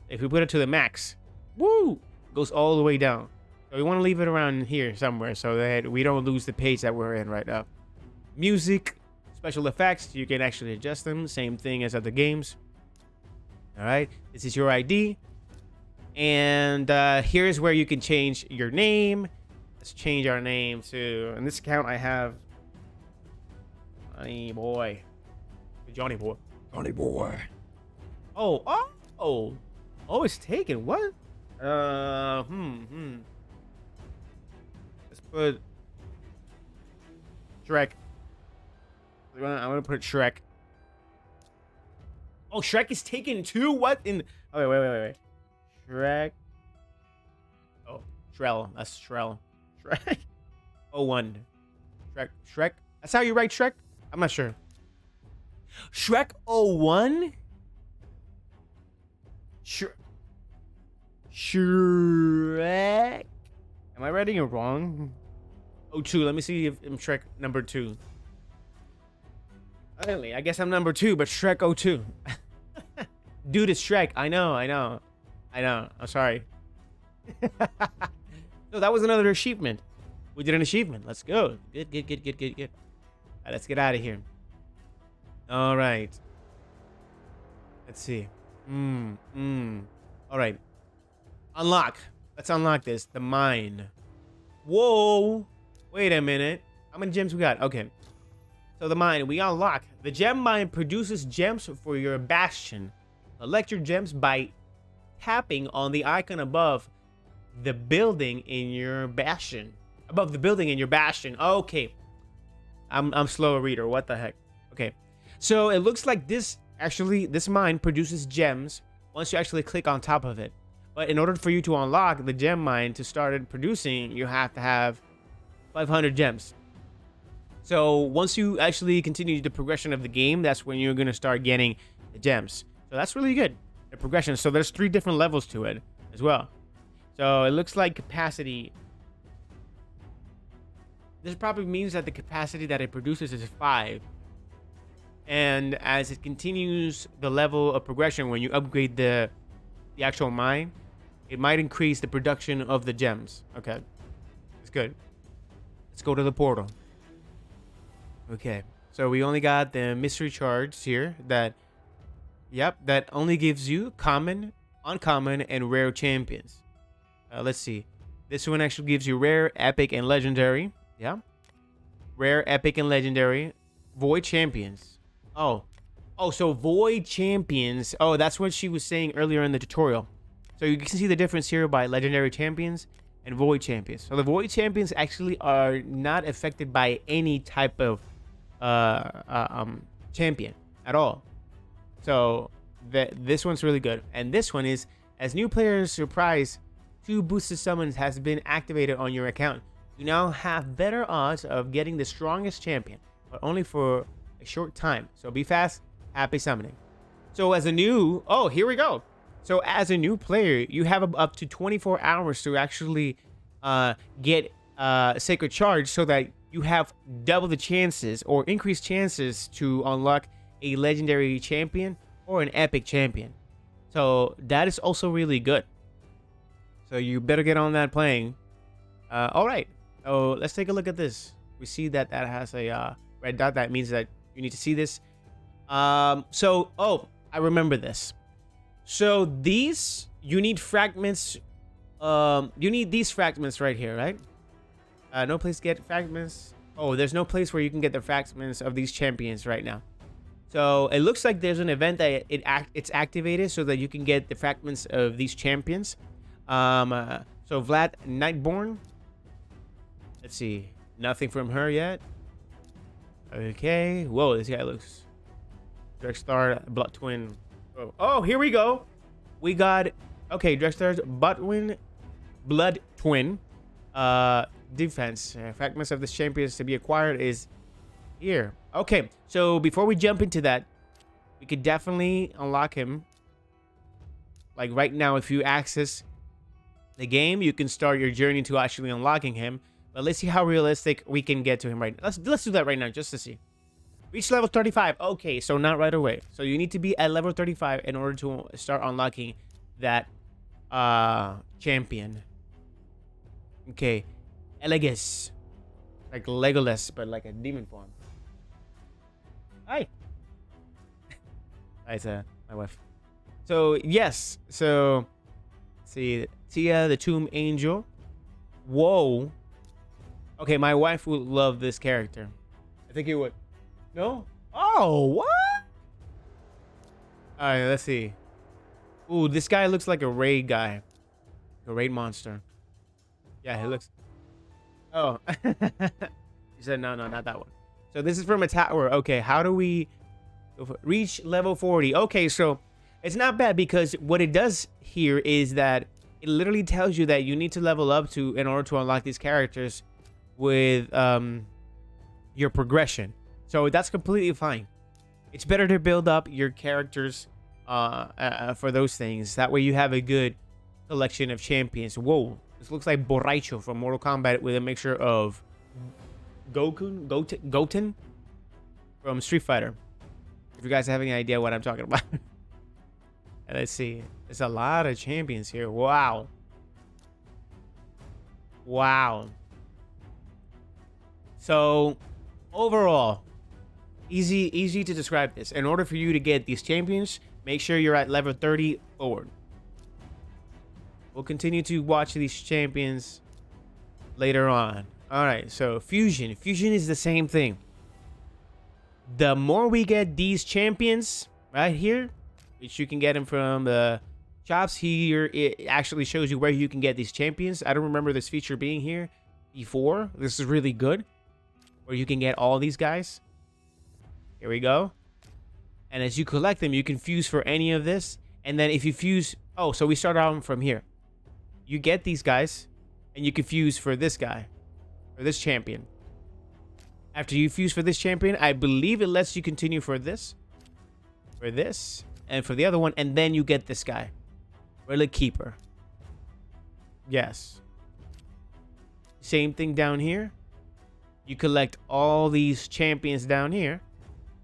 If we put it to the max, woo, goes all the way down. So we want to leave it around here somewhere so that we don't lose the page that we're in right now. Music, special effects, you can actually adjust them. Same thing as other games. All right, this is your ID. And here's where you can change your name. Let's change our name to, in this account I have Johnny Boy. Johnny Boy.
Johnny boy.
Oh, it's taken. What? Let's put Shrek. I'm gonna put Shrek. Oh, Shrek is taken too? What in? Oh, wait. Shrek. Oh, Shrell. That's Shrell. Shrek. 01. Shrek. That's how you write Shrek? I'm not sure. Shrek 01? Shrek. Am I writing it wrong? 02. Let me see if I'm Shrek number 2. Finally, I guess I'm number 2, but Shrek 02. Dude, it's Shrek. I know. I'm sorry. No, that was another achievement. We did an achievement. Let's go. Good. All right, let's get out of here. All right. Let's see. All right. Unlock. Let's unlock this. The mine. Whoa. Wait a minute. How many gems we got? Okay. So the mine. We unlock. The gem mine produces gems for your bastion. Collect your gems by tapping on the icon above the building in your bastion. Above the building in your bastion. Okay. I'm slow reader. What the heck? Okay. So it looks like this mine produces gems once you actually click on top of it. But in order for you to unlock the gem mine to start producing, you have to have 500 gems. So once you actually continue the progression of the game, that's when you're going to start getting the gems. So that's really good, the progression. So there's 3 different levels to it as well. So it looks like capacity. This probably means that the capacity that it produces is 5. And as it continues the level of progression, when you upgrade the actual mine, it might increase the production of the gems. Okay, it's good. Let's go to the portal. Okay, so we only got the mystery shards here that only gives you common, uncommon, and rare champions. Let's see. This one actually gives you rare, epic, and legendary. Yeah. Rare, epic, and legendary. Void champions. Oh, so void champions. Oh, that's what she was saying earlier in the tutorial. So you can see the difference here by legendary champions and void champions. So the void champions actually are not affected by any type of champion at all. So this one's really good. And this one is, as new players surprise, 2 boosted summons has been activated on your account. You now have better odds of getting the strongest champion, but only for a short time. So be fast. Happy summoning. So as a new, here we go. So as a new player, you have up to 24 hours to actually get Sacred Charge, so that you have double the chances or increased chances to unlock a legendary champion or an epic champion. So that is also really good. So you better get on that playing. All right. So let's take a look at this. We see that has a red dot. That means that you need to see this. I remember this. So these, you need fragments. You need these fragments right here, right? No place to get fragments. Oh, there's no place where you can get the fragments of these champions right now. So it looks like there's an event that it's activated so that you can get the fragments of these champions. So Vlad Nightborn. Let's see. Nothing from her yet. Okay. Whoa, this guy looks. Drexstar Blood Twin. Oh, here we go. We got Drexstar's Blood Twin. Defense. Fragments of the champions to be acquired is here. Okay, so before we jump into that, we could definitely unlock him. Like right now, if you access the game, you can start your journey to actually unlocking him. But let's see how realistic we can get to him right now. Let's do that right now just to see. Reach level 35. Okay, so not right away. So you need to be at level 35 in order to start unlocking that champion. Okay. Elegus. Like Legolas, but like a demon form. Hi. Hi, it's my wife. So, yes. So, let's see. Tia, the Tomb Angel. Whoa. Okay, my wife would love this character. I think you would. No? Oh, what? All right, let's see. Ooh, this guy looks like a raid guy. A raid monster. Yeah, he looks. Oh. You said no, not that one. So this is from a tower. Okay, how do we reach level 40? Okay, so it's not bad because what it does here is that it literally tells you that you need to level up to in order to unlock these characters with your progression. So that's completely fine. It's better to build up your characters for those things. That way you have a good collection of champions. Whoa, this looks like Borracho from Mortal Kombat with a mixture of Goten from Street Fighter. If you guys have any idea what I'm talking about. And let's see. There's a lot of champions here. Wow. Wow. So, overall, easy to describe this. In order for you to get these champions, make sure you're at level 30 forward. We'll continue to watch these champions later on. All right, so Fusion. Fusion is the same thing. The more we get these champions right here, which you can get them from the shops here, it actually shows you where you can get these champions. I don't remember this feature being here before. This is really good. Where you can get all these guys. Here we go. And as you collect them, you can fuse for any of this. And then if you fuse... Oh, so we start out from here. You get these guys. And you can fuse for this guy. For this champion. After you fuse for this champion, I believe it lets you continue for this. For this. And for the other one. And then you get this guy. Relic Keeper. Yes. Same thing down here. You collect all these champions down here.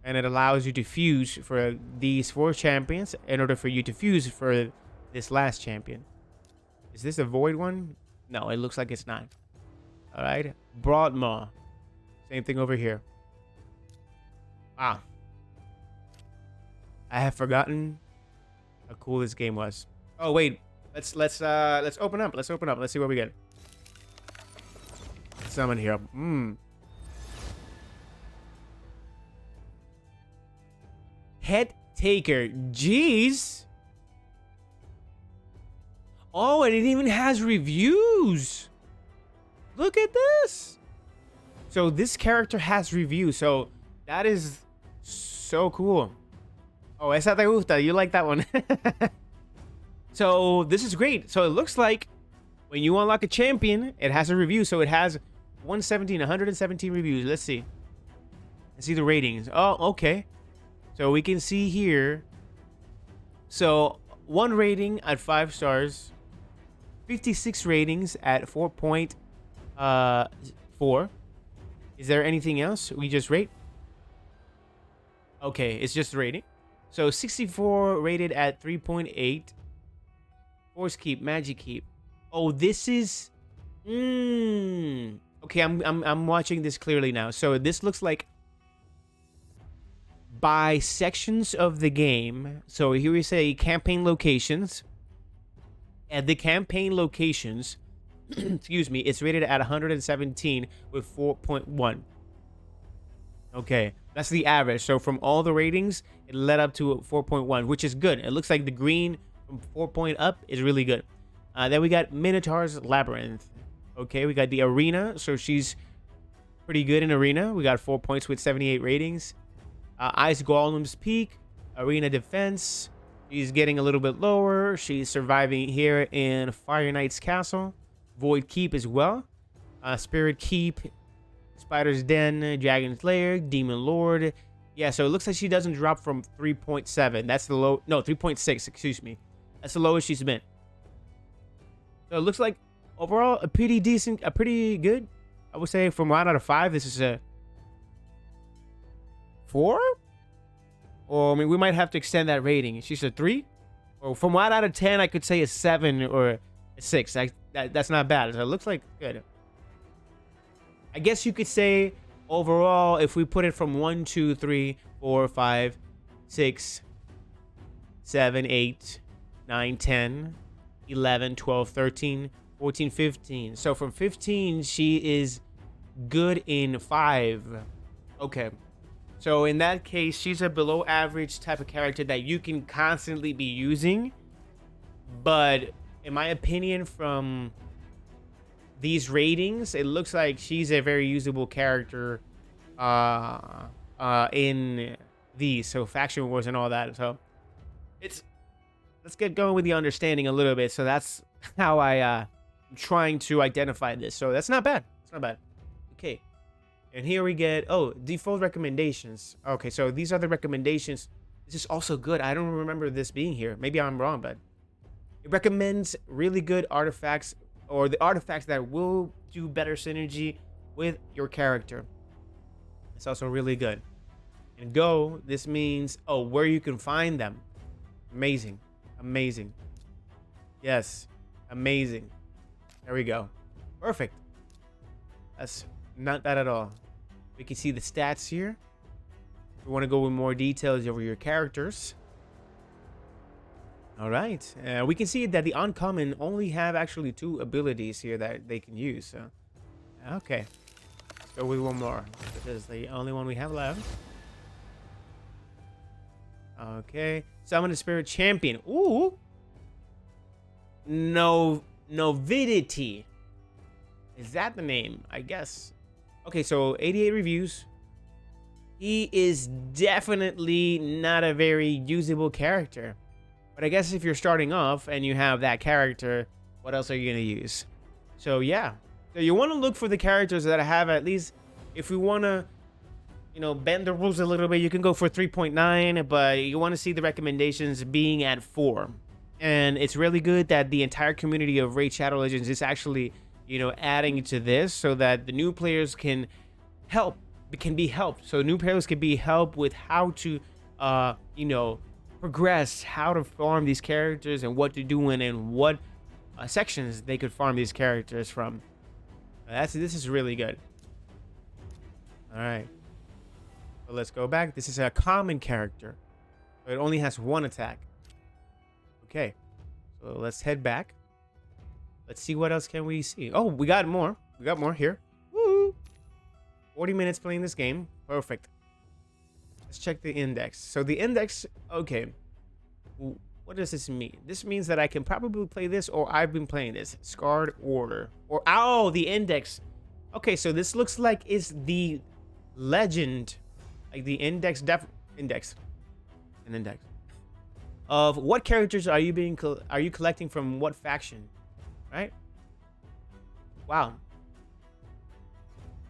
And it allows you to fuse for these 4 champions in order for you to fuse for this last champion. Is this a void one? No, it looks like it's not. All right. Broadmaw. Same thing over here. Wow. I have forgotten how cool this game was. Oh wait, let's open up. Let's open up. Let's see what we get. Summon here. Head Taker. Jeez. Oh, and it even has reviews. Look at this. So this character has reviews. So that is so cool. Oh, esa te gusta. You like that one. So this is great. So it looks like when you unlock a champion, it has a review. So it has 117 reviews. Let's see. Let's see the ratings. Oh, okay. So we can see here. So 1 rating at 5 stars. 56 ratings at 4.4. Is there anything else we just rate? Okay, it's just rating. So 64 rated at 3.8. Force Keep, Magic Keep. Oh, this is... Okay, I'm watching this clearly now. So this looks like by sections of the game. So here we say campaign locations. At the campaign locations, excuse me, it's rated at 117 with 4.1. Okay, that's the average. So from all the ratings, it led up to 4.1, which is good. It looks like the green from 4 point up is really good. Then we got Minotaur's Labyrinth. Okay, we got the Arena. So she's pretty good in Arena. We got 4 points with 78 ratings. Ice Golem's Peak, Arena Defense. She's getting a little bit lower. She's surviving here in Fire Knight's Castle. Void Keep as well. Spirit Keep, Spider's Den, Dragon's Lair, Demon Lord. Yeah, so it looks like she doesn't drop from 3.7. That's the low. No, 3.6. Excuse me. That's the lowest she's been. So it looks like overall a pretty decent, a pretty good. I would say from 1 out of 5, this is a 4. Or I mean, we might have to extend that rating. She's a 3. Or from 1 out of 10, I could say a 7 or 6. That's not bad. So it looks like good. I guess you could say overall, if we put it from 1, 2, 3, 4, 5, 6, 7, 8, 9, 10, 11, 12, 13, 14, 15. So from 15, she is good in 5. Okay. So in that case, she's a below average type of character that you can constantly be using. But in my opinion, from these ratings, it looks like she's a very usable character in these. So faction wars and all that. So let's get going with the understanding a little bit. So that's how I'm trying to identify this. So that's not bad. It's not bad. Okay. And here we get, default recommendations. Okay, so these are the recommendations. This is also good. I don't remember this being here. Maybe I'm wrong, but it recommends really good artifacts, or the artifacts that will do better synergy with your character. It's also really good. And go, this means, where you can find them. Amazing. Amazing. Yes. Amazing. There we go. Perfect. That's not bad at all. We can see the stats here. We want to go with more details over your characters. All right. We can see that the uncommon only have actually 2 abilities here that they can use. So, okay. Let's go with one more. This is the only one we have left. Okay. Summon a Spirit Champion. Ooh. Novidity. Is that the name? I guess. Okay, so 88 reviews. He is definitely not a very usable character. But I guess if you're starting off and you have that character, what else are you going to use? So, yeah. So you want to look for the characters that have at least, if we want to, bend the rules a little bit, you can go for 3.9, but you want to see the recommendations being at 4. And it's really good that the entire community of Raid Shadow Legends is actually, adding to this so that the new players can be helped. So new players can be helped with how to, progress, how to farm these characters and what to do and what sections they could farm these characters from. This is really good. All right. So let's go back. This is a common character. So it only has 1 attack. Okay. So let's head back. Let's see what else can we see. Oh, we got more. We got more here. Woo! 40 minutes playing this game. Perfect. Let's check the index. So the index, okay. What does this mean? This means that I can probably play this, or I've been playing this. Scarred Order. Or, the index. Okay, so this looks like it's the legend. Like the index, index. An index. Of what characters are you collecting from what faction? Right? Wow.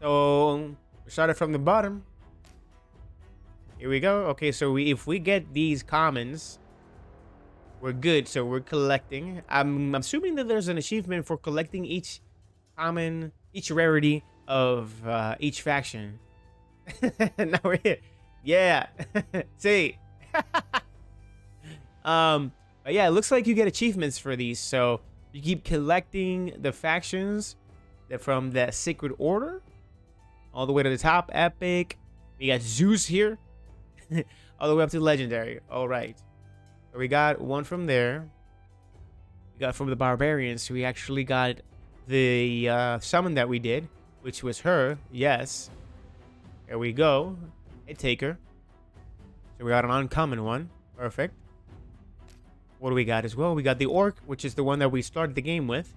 So we started from the bottom. Here we go. Okay, so if we get these commons, we're good. So we're collecting. I'm assuming that there's an achievement for collecting each common, each rarity of each faction. Now we're here. Yeah. See. But yeah, it looks like you get achievements for these. So you keep collecting the factions that from the Sacred Order all the way to the top. Epic. We got Zeus here. All the way up to Legendary. All right. So we got one from there. We got from the Barbarians. We actually got the summon that we did, which was her. Yes. There we go. A taker. So we got an uncommon one. Perfect. What do we got as well? We got the Orc, which is the one that we started the game with.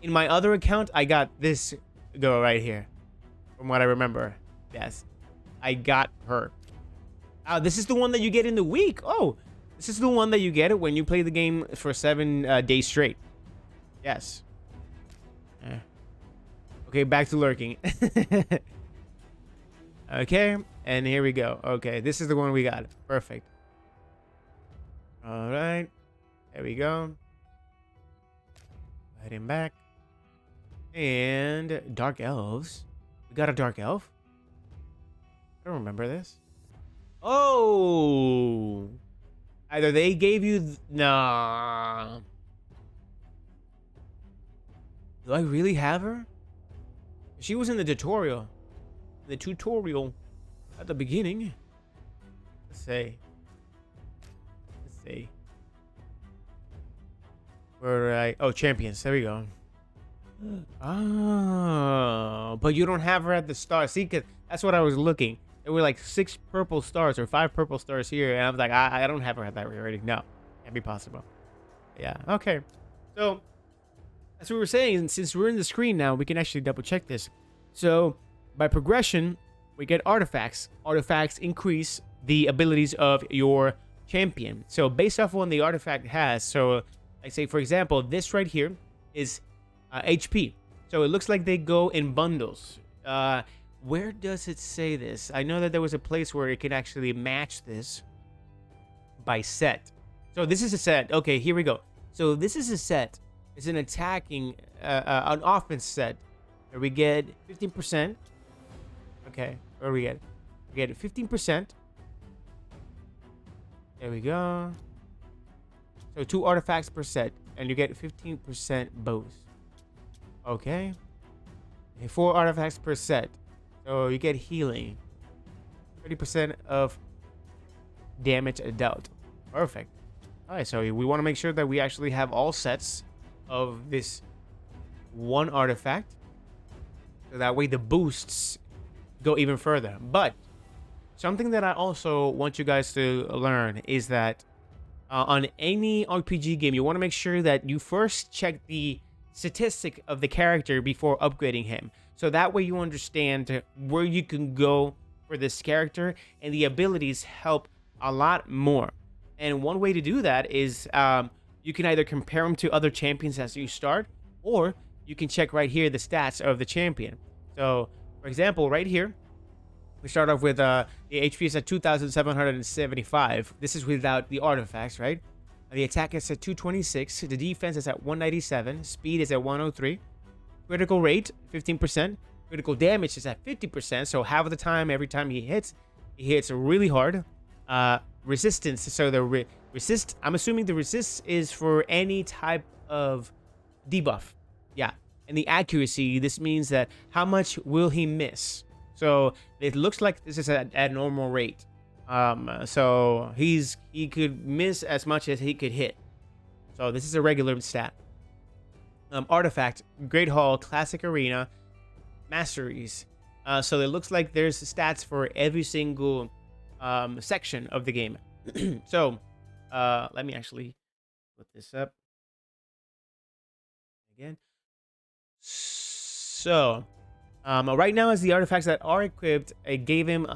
In my other account, I got this girl right here. From what I remember. Yes. I got her. This is the one that you get in the week. Oh, this is the one that you get it when you play the game for 7 days straight. Yes. Okay, back to lurking. Okay, and here we go. Okay, this is the one we got. Perfect. All right. There we go. Head him back. And Dark Elves. We got a Dark Elf? I don't remember this. Oh! Either they gave you... Nah. Do I really have her? She was in the tutorial. The tutorial at the beginning. Let's see. Let's see. Where I? Oh, champions. There we go. Oh, but you don't have her at the start. See, cause that's what I was looking. There were like 6 purple stars or 5 purple stars here, and I was like, I don't have her at that already. No, can't be possible. Yeah. Okay. So as we were saying, since we're in the screen now, we can actually double check this. So by progression, we get artifacts. Artifacts increase the abilities of your champion. So based off what the artifact has, so like say for example, this right here is HP. So it looks like they go in bundles. Where does it say this? I know that there was a place where it can actually match this by set. So this is a set. Okay, here we go. So this is a set. It's an attacking, an offense set. Where we get 15%. Okay, what do we get? We get 15%. There we go. So 2 artifacts per set, and you get 15% bows. Okay. And 4 artifacts per set. So you get healing. 30% of damage dealt. Perfect. Alright, so we want to make sure that we actually have all sets of this one artifact. So that way the boosts go even further. But something that I also want you guys to learn is that on any RPG game, you want to make sure that you first check the statistic of the character before upgrading him. So that way you understand where you can go for this character, and the abilities help a lot more. And one way to do that is you can either compare them to other champions as you start, or you can check right here the stats of the champion. So for example, right here, we start off with the HP is at 2,775. This is without the artifacts, right? The attack is at 226. The defense is at 197. Speed is at 103. Critical rate, 15%. Critical damage is at 50%. So half of the time, every time he hits really hard. Resistance, so the resist, I'm assuming the resist is for any type of debuff. Yeah. And the accuracy, this means that how much will he miss? So it looks like this is at normal rate. So he could miss as much as he could hit. So this is a regular stat. Artifact, Great Hall, Classic Arena, Masteries. So it looks like there's stats for every single section of the game. So let me actually put this up again. So right now, as the artifacts that are equipped, it gave him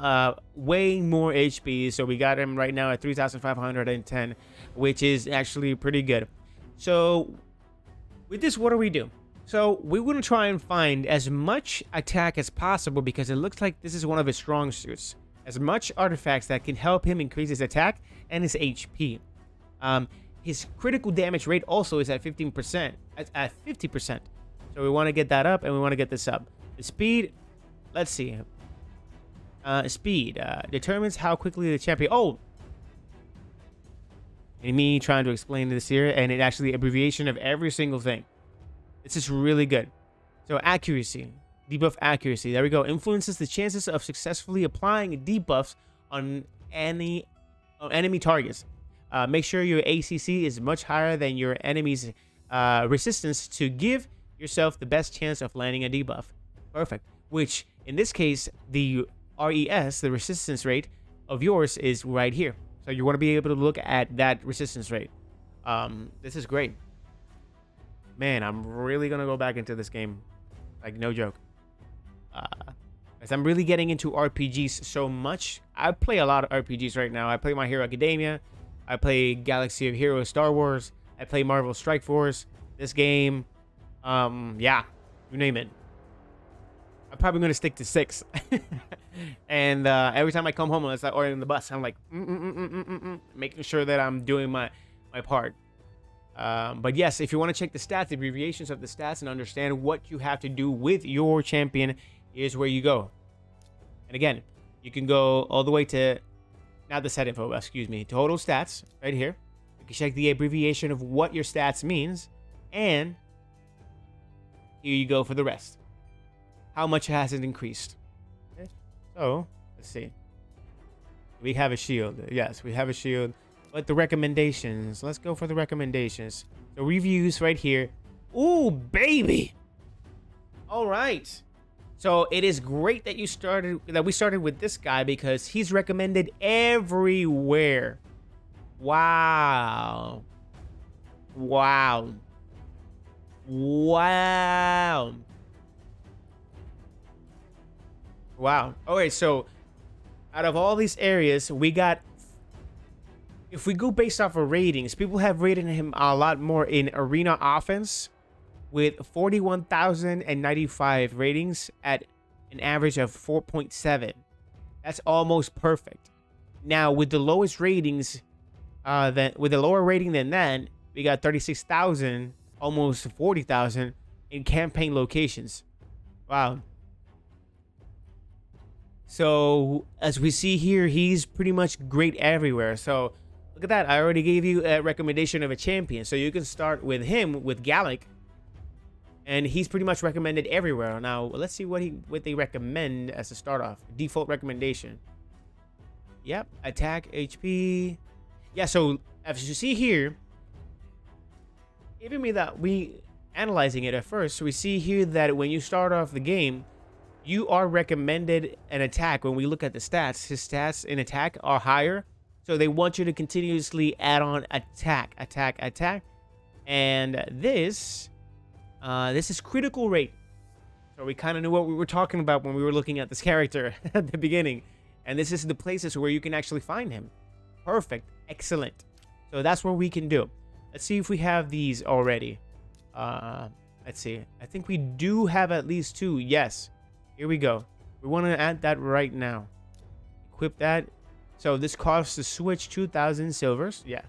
way more HP. So we got him right now at 3,510, which is actually pretty good. So with this, what do we do? So we're going to try and find as much attack as possible, because it looks like this is one of his strong suits. As much artifacts that can help him increase his attack and his HP. His critical damage rate also is at 15%, at 50%. So we want to get that up, and we want to get this up. The speed, let's see. Speed determines how quickly the champion. Oh, and me trying to explain this here, and it actually abbreviation of every single thing. This is really good. So accuracy, debuff accuracy. There we go. Influences the chances of successfully applying debuffs on any enemy targets. Make sure your ACC is much higher than your enemy's resistance to give yourself the best chance of landing a debuff. Perfect. Which in this case, the RES, the resistance rate of yours, is right here. So you want to be able to look at that resistance rate. This is great. Man, I'm really gonna go back into this game, like no joke. As I'm really getting into RPGs so much. I play a lot of RPGs right now. I play My Hero Academia. I play Galaxy of Heroes, Star Wars. I play Marvel Strike Force. This game, yeah, you name it. I'm probably gonna stick to 6. And every time I come home, or in the bus, I'm like, making sure that I'm doing my part. But yes, if you want to check the stats, the abbreviations of the stats, and understand what you have to do with your champion, is where you go. And again, you can go all the way to, not the set info, excuse me, total stats right here. You can check the abbreviation of what your stats means, and Here you go for the rest. How much has it increased? Okay. So, let's see. We have a shield. Yes, we have a shield. But the recommendations. Let's go for the recommendations. The reviews right here. Ooh, baby. All right. So it is great that we started with this guy because he's recommended everywhere. Wow. Wow. Wow. Wow. Okay, so out of all these areas, we got, if we go based off of ratings, people have rated him a lot more in arena offense with 41,095 ratings at an average of 4.7. That's almost perfect. Now, with the lowest ratings, with a lower rating than that, we got 36,000, almost 40,000 in campaign locations. Wow. So, as we see here, he's pretty much great everywhere. So, look at that. I already gave you a recommendation of a champion. So, you can start with him, with Gallic. And he's pretty much recommended everywhere. Now, let's see what they recommend as a start off. Default recommendation. Yep. Attack, HP. Yeah, so, as you see here, even me that we analyzing it at first, we see here that when you start off the game, you are recommended an attack. When we look at the stats, his stats in attack are higher. So they want you to continuously add on attack. And this is critical rate. So we kind of knew what we were talking about when we were looking at this character at the beginning. And this is the places where you can actually find him. Perfect. Excellent. So that's what we can do. Let's see if we have these already. Let's see. I think we do have at least 2. Yes. Here we go. We want to add that right now. Equip that. So this costs the Switch 2,000 silvers. Yeah.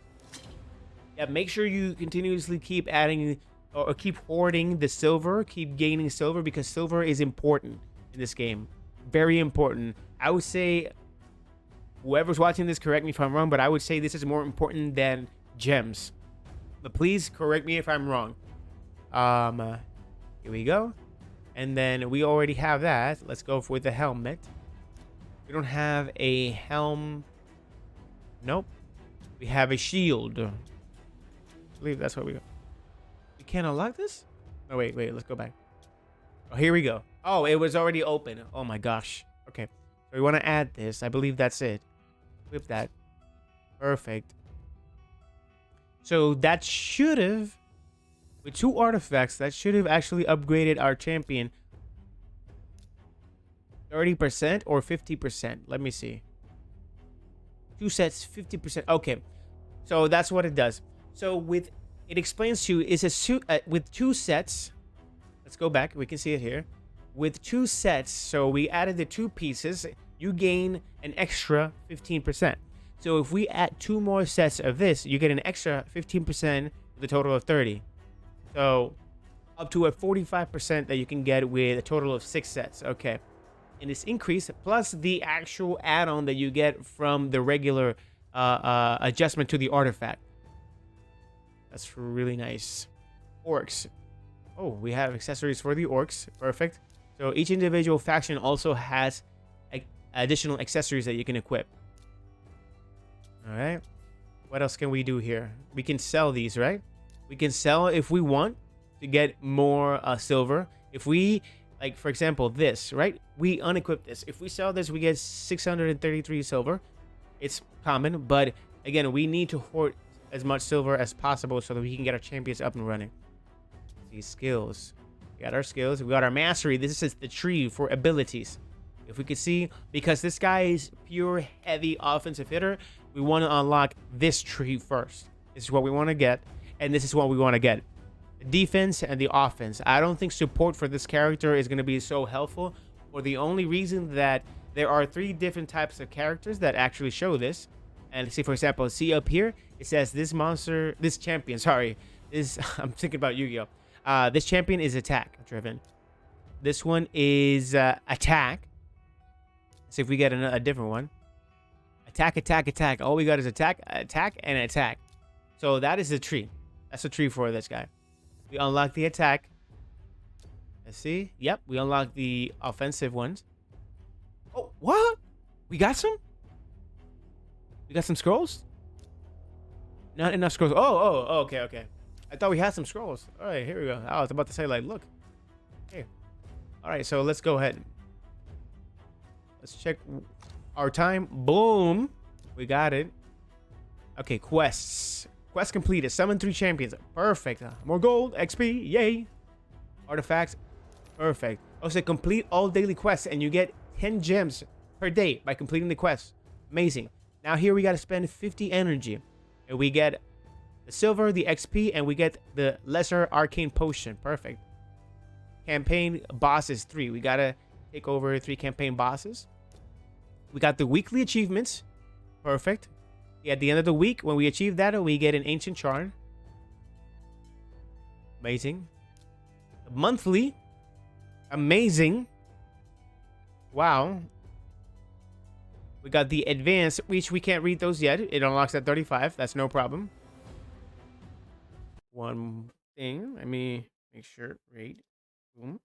Yeah, make sure you continuously keep adding or keep hoarding the silver. Keep gaining silver because silver is important in this game. Very important. I would say, whoever's watching this, correct me if I'm wrong, but I would say this is more important than gems. But please correct me if I'm wrong. Here we go. And then we already have that. Let's go with the helmet. We don't have a helm. Nope. We have a shield. I believe that's what we got. We can't unlock this? Oh, wait. Let's go back. Oh, here we go. Oh, it was already open. Oh, my gosh. Okay. So we want to add this. I believe that's it. Equip that. Perfect. So that should have... With 2 artifacts, that should have actually upgraded our champion 30% or 50%. Let me see. 2 sets, 50%. Okay. So that's what it does. So it explains to you, is a suit with 2 sets. Let's go back. We can see it here. With 2 sets, so we added the 2 pieces, you gain an extra 15%. So if we add 2 more sets of this, you get an extra 15% with a total of 30. So, up to a 45% that you can get with a total of 6 sets. Okay. And this increase, plus the actual add-on that you get from the regular adjustment to the artifact. That's really nice. Orcs. Oh, we have accessories for the orcs. Perfect. So, each individual faction also has additional accessories that you can equip. Alright. What else can we do here? We can sell these, right? We can sell if we want to get more silver. If we, like, for example, this, right? We unequip this. If we sell this, we get 633 silver. It's common, but again, we need to hoard as much silver as possible so that we can get our champions up and running. These skills. We got our skills. We got our mastery. This is the tree for abilities. If we could see, because this guy is pure heavy offensive hitter, we want to unlock this tree first. This is what we want to get. And this is what we want to get. The defense and the offense. I don't think support for this character is going to be so helpful for the only reason that there are 3 different types of characters that actually show this. And see, for example, see up here, it says this champion, I'm thinking about Yu-Gi-Oh! This champion is attack driven. This one is attack. See if we get a different one. Attack. All we got is attack, and attack. So that is the tree. That's a tree for this guy. We unlock the attack. Let's see. Yep, we unlocked the offensive ones. Oh, what? We got some? We got some scrolls? Not enough scrolls. Oh, okay, okay. I thought we had some scrolls. All right, here we go. I was about to say, like, look. Here. All right, so let's go ahead. Let's check our time. Boom. We got it. Okay, quests. Quest completed. Summon 3 champions. Perfect. More gold. XP. Yay. Artifacts. Perfect. Also, complete all daily quests, and you get 10 gems per day by completing the quest. Amazing. Now here we got to spend 50 energy. And we get the silver, the XP, and we get the lesser arcane potion. Perfect. Campaign bosses 3. We got to take over 3 campaign bosses. We got the weekly achievements. Perfect. At the end of the week, when we achieve that, we get an ancient charm. Amazing. Monthly. Amazing. Wow. We got the advanced, which we can't read those yet. It unlocks at 35. That's no problem. One thing. Let me make sure. Read. Boom.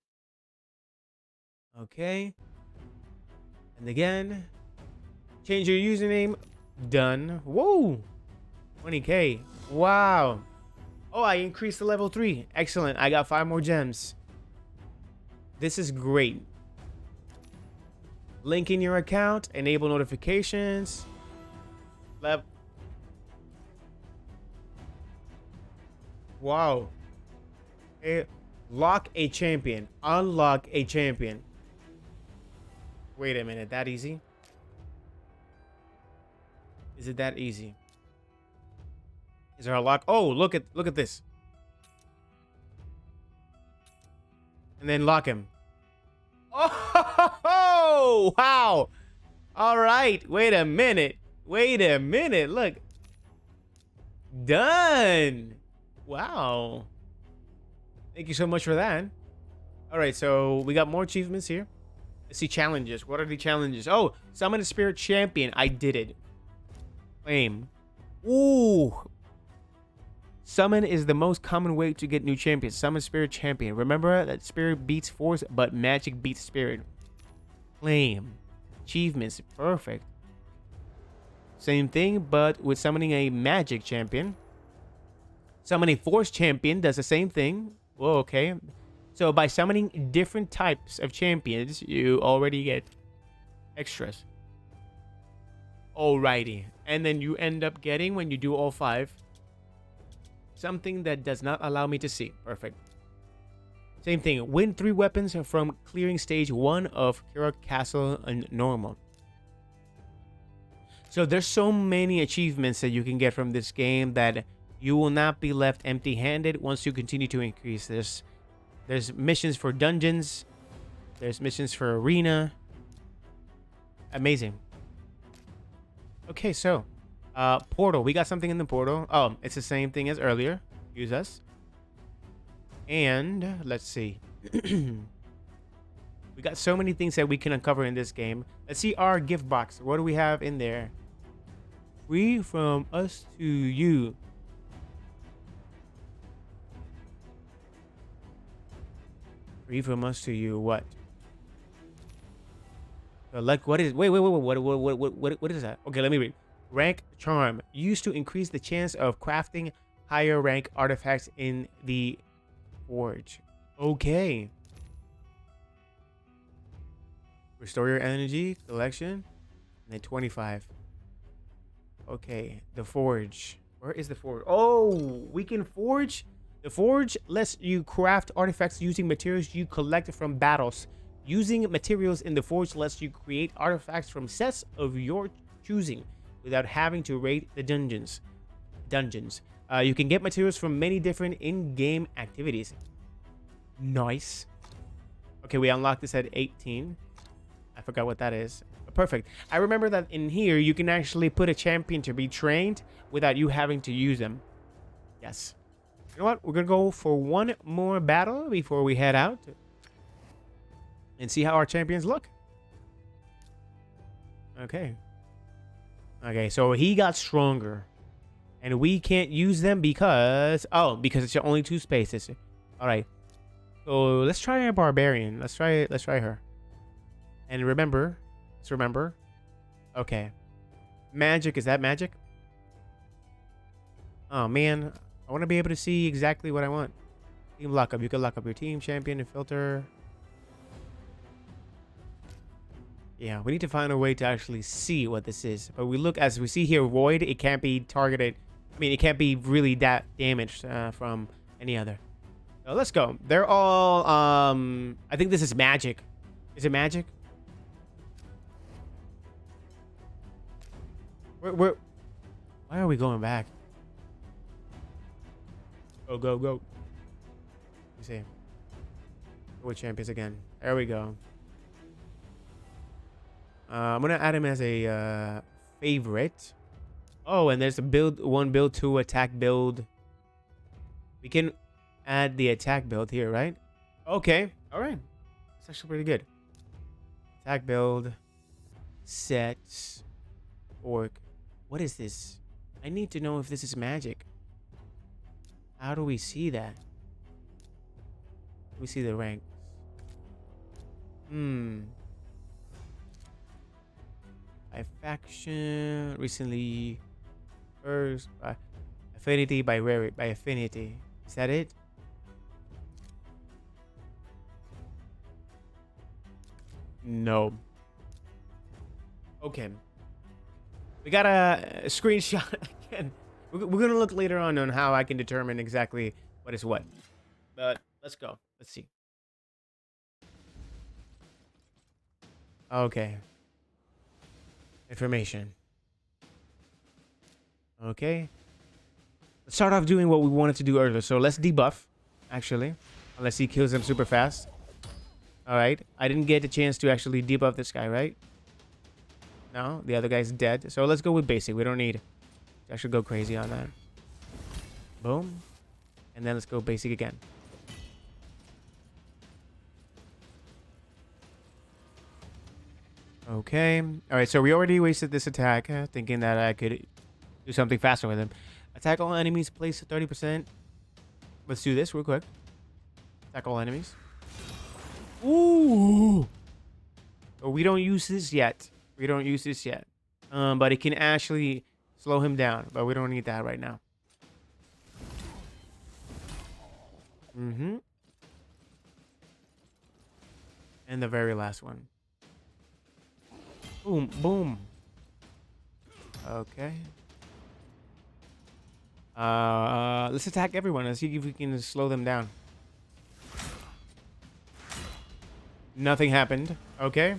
Okay. And again. Change your username. Done. Whoa. 20k. Wow. Oh, I increased to level 3. Excellent. I got 5 more gems. This is great. Link in your account. Enable notifications. Wow. Okay. Lock a champion. Unlock a champion. Wait a minute. That easy? Is it that easy? Is there a lock? Oh, look at this. And then lock him. Oh, wow. All right. Wait a minute. Wait a minute. Look. Done. Wow. Thank you so much for that. All right, so we got more achievements here. Let's see challenges. What are the challenges? Oh, summon a spirit champion. I did it. Claim. Ooh. Summon is the most common way to get new champions. Summon spirit champion. Remember that spirit beats force, but magic beats spirit. Claim. Achievements. Perfect. Same thing, but with summoning a magic champion. Summoning force champion does the same thing. Whoa, okay. So by summoning different types of champions, you already get extras. Alrighty. And then you end up getting, when you do all 5, something that does not allow me to see. Perfect. Same thing. Win 3 weapons from clearing stage 1 of Kira Castle and normal. So there's so many achievements that you can get from this game that you will not be left empty-handed once you continue to increase this. There's missions for dungeons. There's missions for arena. Amazing. Okay, so portal. We got something in the portal. Oh, it's the same thing as earlier. Use us. And let's see. We got so many things that we can uncover in this game. Let's see our gift box. What do we have in there? Free from us to you. Free from us to you. What? Like, what is? Wait. What is that? Okay, let me read. Rank charm used to increase the chance of crafting higher rank artifacts in the forge. Okay. Restore your energy collection. And then 25. Okay, the forge. Where is the forge? Oh, we can forge. The forge lets you craft artifacts using materials you collect from battles. Using materials in the forge lets you create artifacts from sets of your choosing without having to raid the dungeons. You can get materials from many different in-game activities. Nice. Okay, we unlocked this at 18. I forgot what that is. Perfect. I remember that in here you can actually put a champion to be trained without you having to use them. Yes. You know what? We're gonna go for one more battle before we head out and see how our champions look. Okay. Okay, so he got stronger. And we can't use them because... Oh, because it's only 2 spaces. Alright. So let's try a barbarian. Let's try her. And remember, let's remember. Okay. Magic, is that magic? Oh man, I want to be able to see exactly what I want. Team lockup. You can lock up your team, champion, and filter. Yeah, we need to find a way to actually see what this is. But we look, as we see here, void, it can't be targeted. I mean, it can't be really that damaged from any other. So let's go. They're all, I think this is magic. Is it magic? Why are we going back? Go, go, go. Let me see. Go with champions again. There we go. I'm gonna add him as a favorite. Oh, and there's a build 1, build 2, attack build. We can add the attack build here, right? Okay, all right. It's actually pretty good. Attack build, sets, orc. What is this? I need to know if this is magic. How do we see that? We see the ranks. By faction, recently, first, affinity by rarity, by affinity. Is that it? No. Okay. We got a screenshot again. We're gonna look later on how I can determine exactly what is what. But let's go. Let's see. Okay. Information. Okay. Let's start off doing what we wanted to do earlier. So let's debuff, actually. Unless he kills him super fast. Alright. I didn't get a chance to actually debuff this guy, right? No, the other guy's dead. So let's go with basic. We don't need to actually go crazy on that. Boom. And then let's go basic again. Okay. All right, so we already wasted this attack, thinking that I could do something faster with him. Attack all enemies, place 30%. Let's do this real quick. Attack all enemies. Ooh. Oh, we don't use this yet. We don't use this yet. But it can actually slow him down, but we don't need that right now. And the very last one. Boom, boom. Okay. Let's attack everyone. Let's see if we can slow them down. Nothing happened. Okay.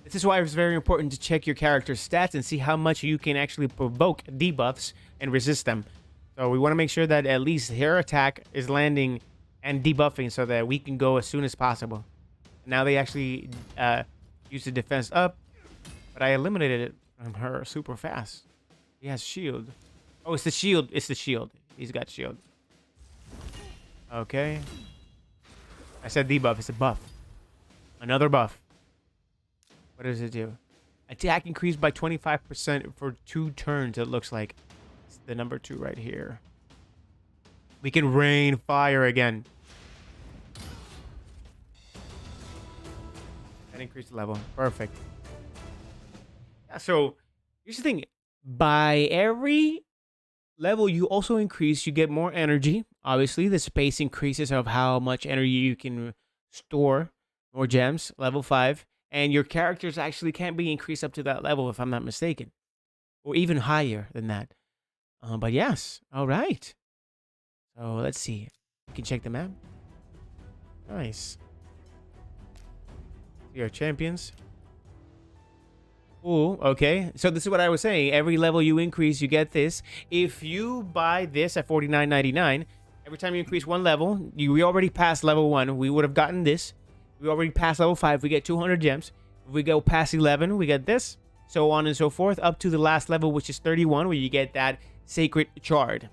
This is why it's very important to check your character's stats and see how much you can actually provoke debuffs and resist them. So we want to make sure that at least her attack is landing and debuffing so that we can go as soon as possible. Now they actually use the defense up, but I eliminated it from her super fast. He has shield. Oh, it's the shield. It's the shield. He's got shield. Okay. I said debuff. It's a buff. Another buff. What does it do? Attack increased by 25% for 2 turns, it looks like. It's the number 2 right here. We can rain fire again. That increased the level. Perfect. Yeah, so here's the thing. By every level you also increase, you get more energy. Obviously, the space increases of how much energy you can store. More gems. Level 5. And your characters actually can't be increased up to that level, if I'm not mistaken. Or even higher than that. But yes. All right. So let's see. You can check the map. Nice. See our champions. Ooh, okay. So this is what I was saying. Every level you increase, you get this. If you buy this at $49.99, every time you increase 1 level, we already passed level 1. We would have gotten this. We already passed level 5. We get 200 gems. If we go past 11, we get this. So on and so forth. Up to the last level, which is 31, where you get that sacred shard.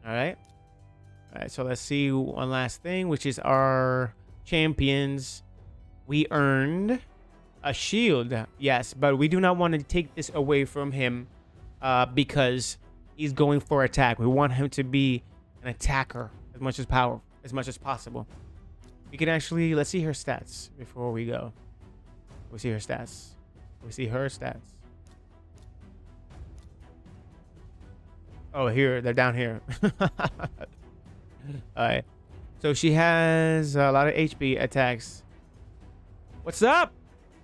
All right. All right. So let's see one last thing, which is our champions. We earned a shield. Yes, but we do not want to take this away from him because he's going for attack. We want him to be an attacker. as much as possible. We can actually, let's see her stats before we go. We see her stats. We see her stats. Oh, here, they're down here. All right. So she has a lot of HP attacks. What's up?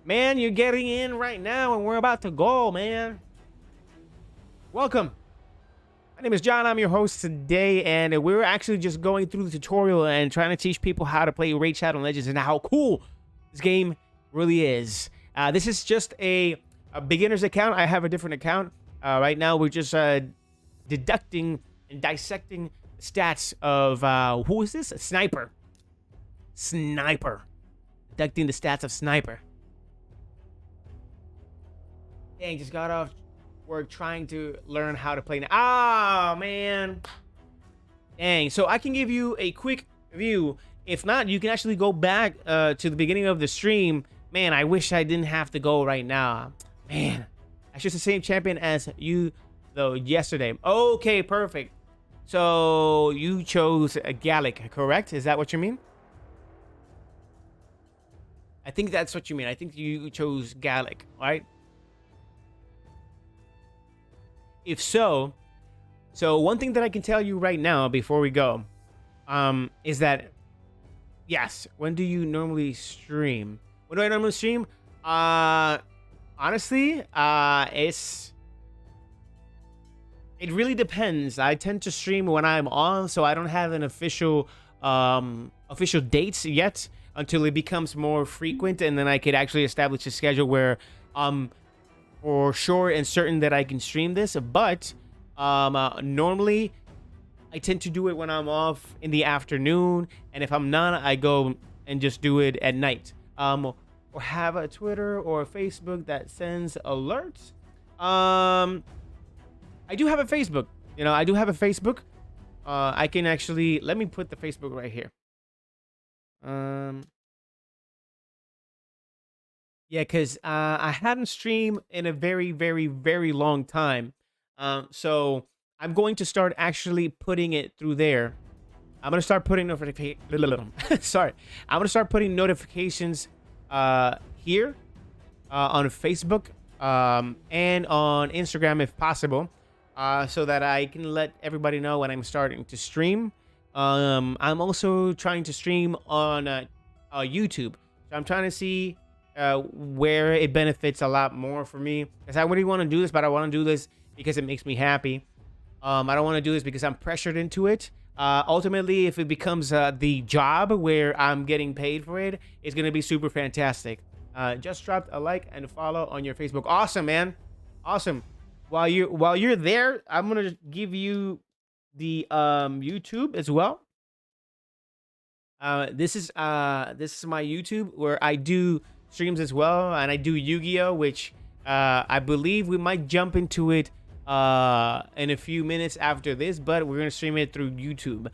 Man, you're getting in right now and we're about to go, man. Welcome. My name is John. I'm your host today, and we're actually just going through the tutorial and trying to teach people how to play Raid Shadow Legends and how cool this game really is. This is just a beginner's account. I have a different account. Right now, we're just deducting and dissecting the stats of, who is this? A Sniper. Sniper. Deducting the stats of Sniper. Dang, just got off work trying to learn how to play now. Ah, man. Dang, so I can give you a quick view. If not, you can actually go back to the beginning of the stream. Man, I wish I didn't have to go right now. Man, that's just the same champion as you, though, yesterday. Okay, perfect. So you chose a Gallic, correct? Is that what you mean? I think that's what you mean. I think you chose Gallic, right? If so, one thing that I can tell you right now before we go, is that, yes, when do you normally stream? When do I normally stream? Honestly, it really depends. I tend to stream when I'm on, so I don't have an official dates yet until it becomes more frequent, and then I could actually establish a schedule where for sure and certain that I can stream this. But normally I tend to do it when I'm off in the afternoon, and if I'm not, I go and just do it at night. Or have a Twitter or a Facebook that sends alerts. I do have a Facebook. You know, I do have a Facebook. I can actually, let me put the Facebook right here. Yeah, because I hadn't streamed in a very, very, very long time. So I'm going to start actually putting it through there. I'm going to start putting Sorry. I'm going to start putting notifications here on Facebook and on Instagram if possible, so that I can let everybody know when I'm starting to stream. I'm also trying to stream on YouTube. So I'm trying to see where it benefits a lot more for me, because I really want to do this, but I want to do this because it makes me happy. I don't want to do this because I'm pressured into it. Ultimately, if it becomes the job where I'm getting paid for it, it's gonna be super fantastic. Just dropped a like and follow on your Facebook. Awesome, man. Awesome. While you're there, I'm gonna give you the YouTube as well. This is my YouTube where I do streams as well, and I do Yu-Gi-Oh, which I believe we might jump into it in a few minutes after this, but we're gonna stream it through YouTube.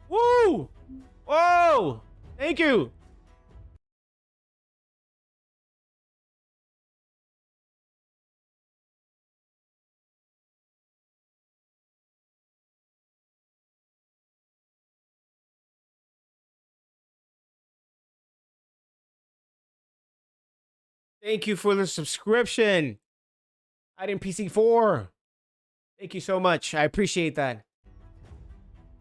Woo! Whoa! Thank you. Thank you for the subscription. Item PC4. Thank you so much. I appreciate that.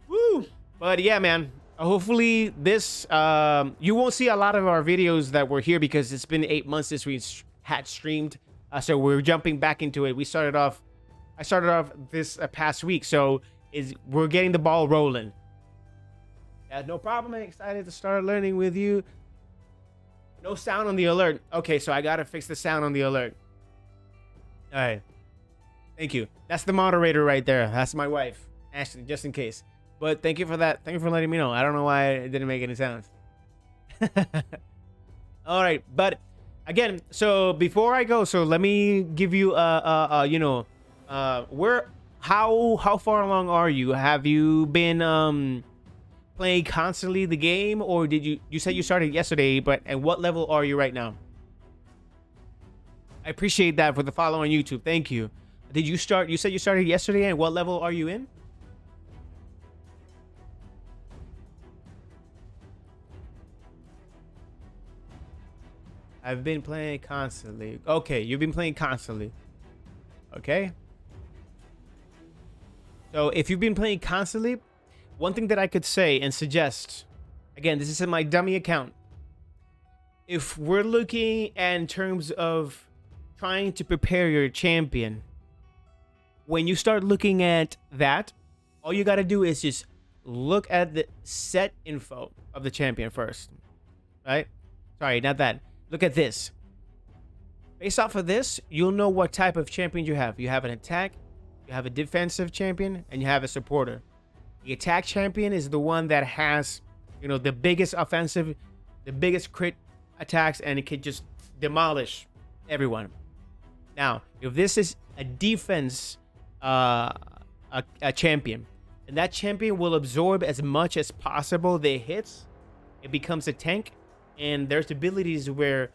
Woo! But yeah, man. Hopefully this, you won't see a lot of our videos that were here because it's been 8 months since we had streamed. So we're jumping back into it. I started off this past week, so we're getting the ball rolling. Yeah, no problem. I'm excited to start learning with you. No sound on the alert. Okay, so I gotta fix the sound on the alert. All right. Thank you. That's the moderator right there. That's my wife, Ashley, just in case. But thank you for that. Thank you for letting me know. I don't know why it didn't make any sounds. All right, but again, so before I go, so let me give you how far along are you? Have you been playing constantly the game, or did you said you started yesterday, but at what level are you right now? I appreciate that for the follow on YouTube. Thank you. You said you started yesterday, and what level are you in? I've been playing constantly. Okay, you've been playing constantly. Okay. So if you've been playing constantly, one thing that I could say and suggest, again, this is in my dummy account. If we're looking in terms of trying to prepare your champion, when you start looking at that, all you got to do is just look at the set info of the champion first, right? Sorry, not that. Look at this. Based off of this, you'll know what type of champion you have. You have an attack, you have a defensive champion, and you have a supporter. The attack champion is the one that has, you know, the biggest offensive, the biggest crit attacks, and it can just demolish everyone. Now, if this is a defense a champion, and that champion will absorb as much as possible the hits, it becomes a tank, and there's abilities where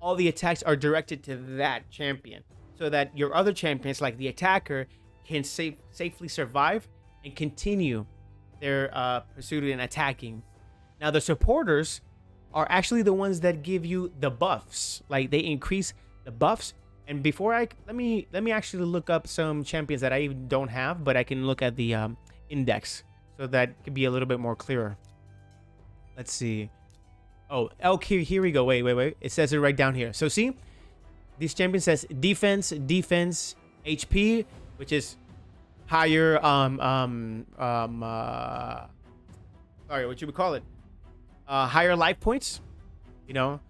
all the attacks are directed to that champion, so that your other champions, like the attacker, can safely survive and continue their pursuit and attacking. Now, the supporters are actually the ones that give you the buffs. Like, they increase the buffs. And before let me actually look up some champions that I even don't have, but I can look at the index, so that could be a little bit more clearer. Let's see. Oh, okay, here we go. Wait. It says it right down here. So see, this champion says defense, HP, which is higher sorry, what you would call it? Higher life points, you know,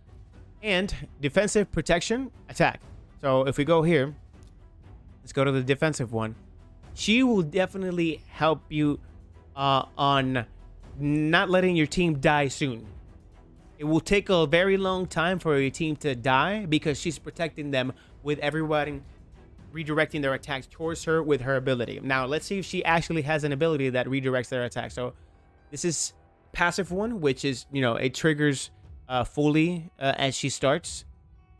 and defensive, protection, attack. So if we go here, let's go to the defensive one. She will definitely help you on not letting your team die soon. It will take a very long time for your team to die because she's protecting them with everyone redirecting their attacks towards her with her ability. Now, let's see if she actually has an ability that redirects their attack. So this is passive one, which is, you know, it triggers fully as she starts.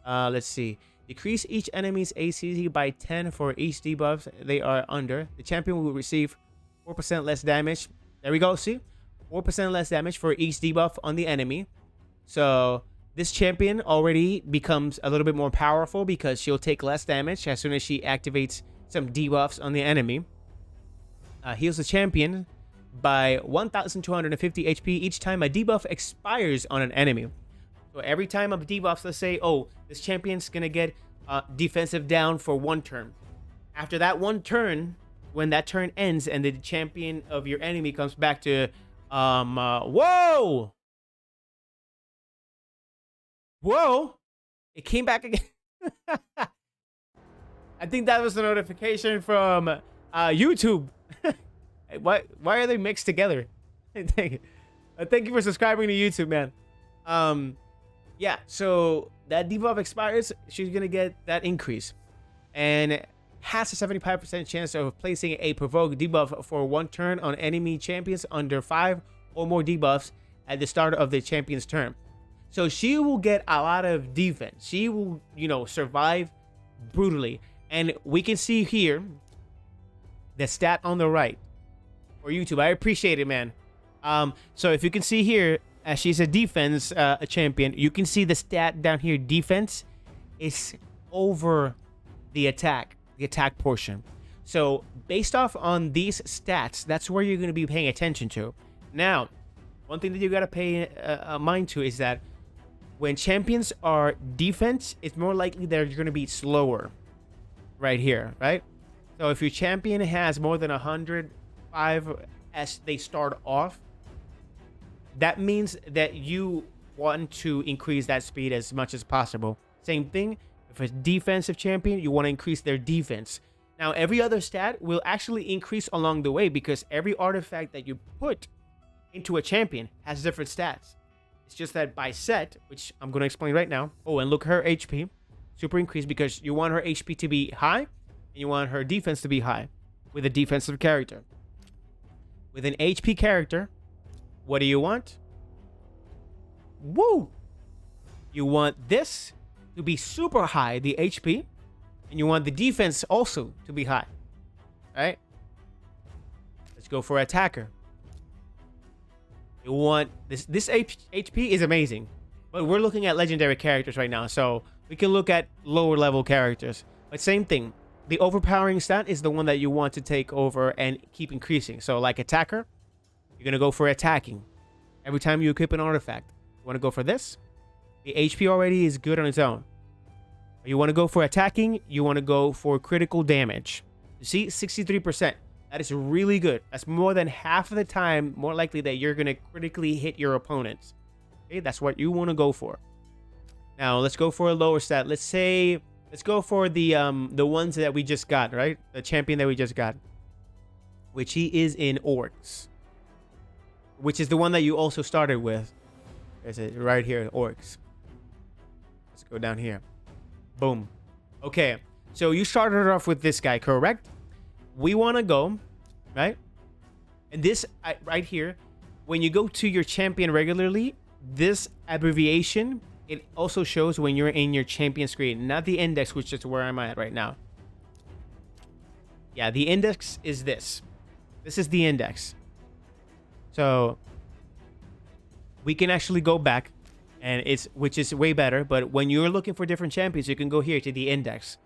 Let's see. Decrease each enemy's ACC by 10 for each debuff they are under. The champion will receive 4% less damage. There we go. See? 4% less damage for each debuff on the enemy. So this champion already becomes a little bit more powerful because she'll take less damage as soon as she activates some debuffs on the enemy. Heals the champion by 1,250 HP each time a debuff expires on an enemy. So every time a debuff, let's say, oh, this champion's gonna get defensive down for 1 turn. After that 1 turn, when that turn ends and the champion of your enemy comes back to, whoa! It came back again. I think that was a notification from YouTube. Why are they mixed together? Thank you for subscribing to YouTube, man. Yeah, so that debuff expires, she's gonna get that increase, and has a 75% chance of placing a provoked debuff for 1 turn on enemy champions under 5 or more debuffs at the start of the champion's turn. So she will get a lot of defense. She will, you know, survive brutally. And we can see here the stat on the right for YouTube. I appreciate it, man. So if you can see here, as she's a defense champion, you can see the stat down here. Defense is over the attack portion. So based off on these stats, that's where you're going to be paying attention to. Now, one thing that you got to pay mind to is that when champions are defense, it's more likely they're going to be slower right here, right? So if your champion has more than 105 as they start off, that means that you want to increase that speed as much as possible. Same thing, if it's defensive champion, you want to increase their defense. Now, every other stat will actually increase along the way because every artifact that you put into a champion has different stats. It's just that by set, which I'm going to explain right now. Oh, and look, her HP, super increase because you want her HP to be high and you want her defense to be high with a defensive character. With an HP character, what do you want? Woo! You want this to be super high, the HP, and you want the defense also to be high. Right? Let's go for attacker. You want this HP is amazing, But we're looking at legendary characters right now, so we can look at lower level characters. But same thing. The overpowering stat is the one that you want to take over and keep increasing. So like attacker, you're going to go for attacking. Every time you equip an artifact, you want to go for this. The HP already is good on its own. You want to go for attacking, you want to go for critical damage. You see, 63%. That is really good. That's more than half of the time more likely that you're going to critically hit your opponents. Okay, that's what you want to go for. Now, let's go for a lower stat. Let's go for the ones that we just got, right? The champion that we just got, which he is in Orcs, which is the one that you also started with. There's it right here, Orcs. Let's go down here. Boom. Okay, so you started off with this guy, correct? We want to go, right? And this right here, when you go to your champion regularly, this abbreviation, it also shows when you're in your champion screen, not the index, which is where I'm at right now. Yeah, the index is this. This is the index. So we can actually go back, and which is way better. But when you're looking for different champions, you can go here to the index.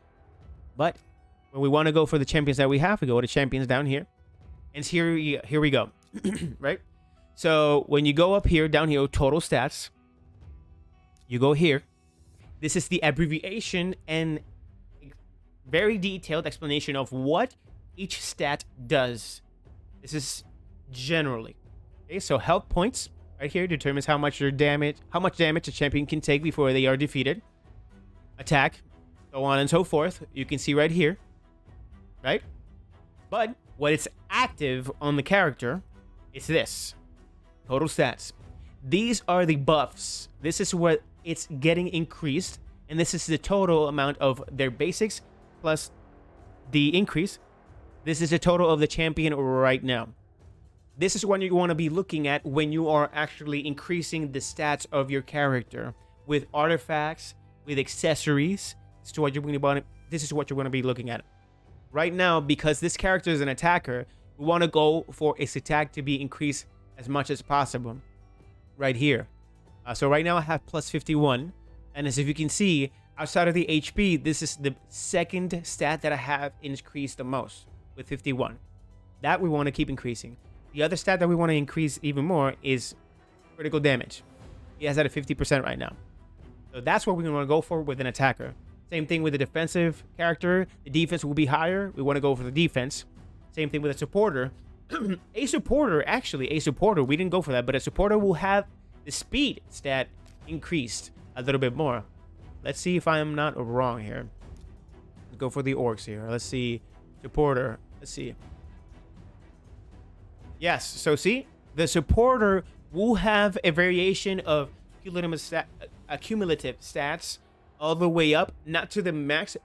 But when we want to go for the champions that we have, we go to champions down here. And here we go. Right? So when you go up here, down here, total stats, you go here. This is the abbreviation and very detailed explanation of what each stat does. This is generally. Okay, so health points right here determines how much damage a champion can take before they are defeated. Attack, so on and so forth. You can see right here. Right? But what is active on the character is this. Total stats. These are the buffs. This is what it's getting increased. And this is the total amount of their basics plus the increase. This is the total of the champion right now. This is what you want to be looking at when you are actually increasing the stats of your character with artifacts, with accessories. This is what you're going to be looking at. Right now, because this character is an attacker, we want to go for its attack to be increased as much as possible. Right here. So right now I have plus 51. And as if you can see, outside of the HP, this is the second stat that I have increased the most with 51. That we want to keep increasing. The other stat that we want to increase even more is critical damage. He has that at 50% right now. So that's what we want to go for with an attacker. Same thing with the defensive character. The defense will be higher. We want to go for the defense. Same thing with a supporter. A supporter, we didn't go for that, but a supporter will have the speed stat increased a little bit more. Let's see if I'm not wrong here. Let's go for the orcs here. Let's see. Supporter. Let's see. Yes, so see? The supporter will have a variation of cumulative stats all the way up, not to the max,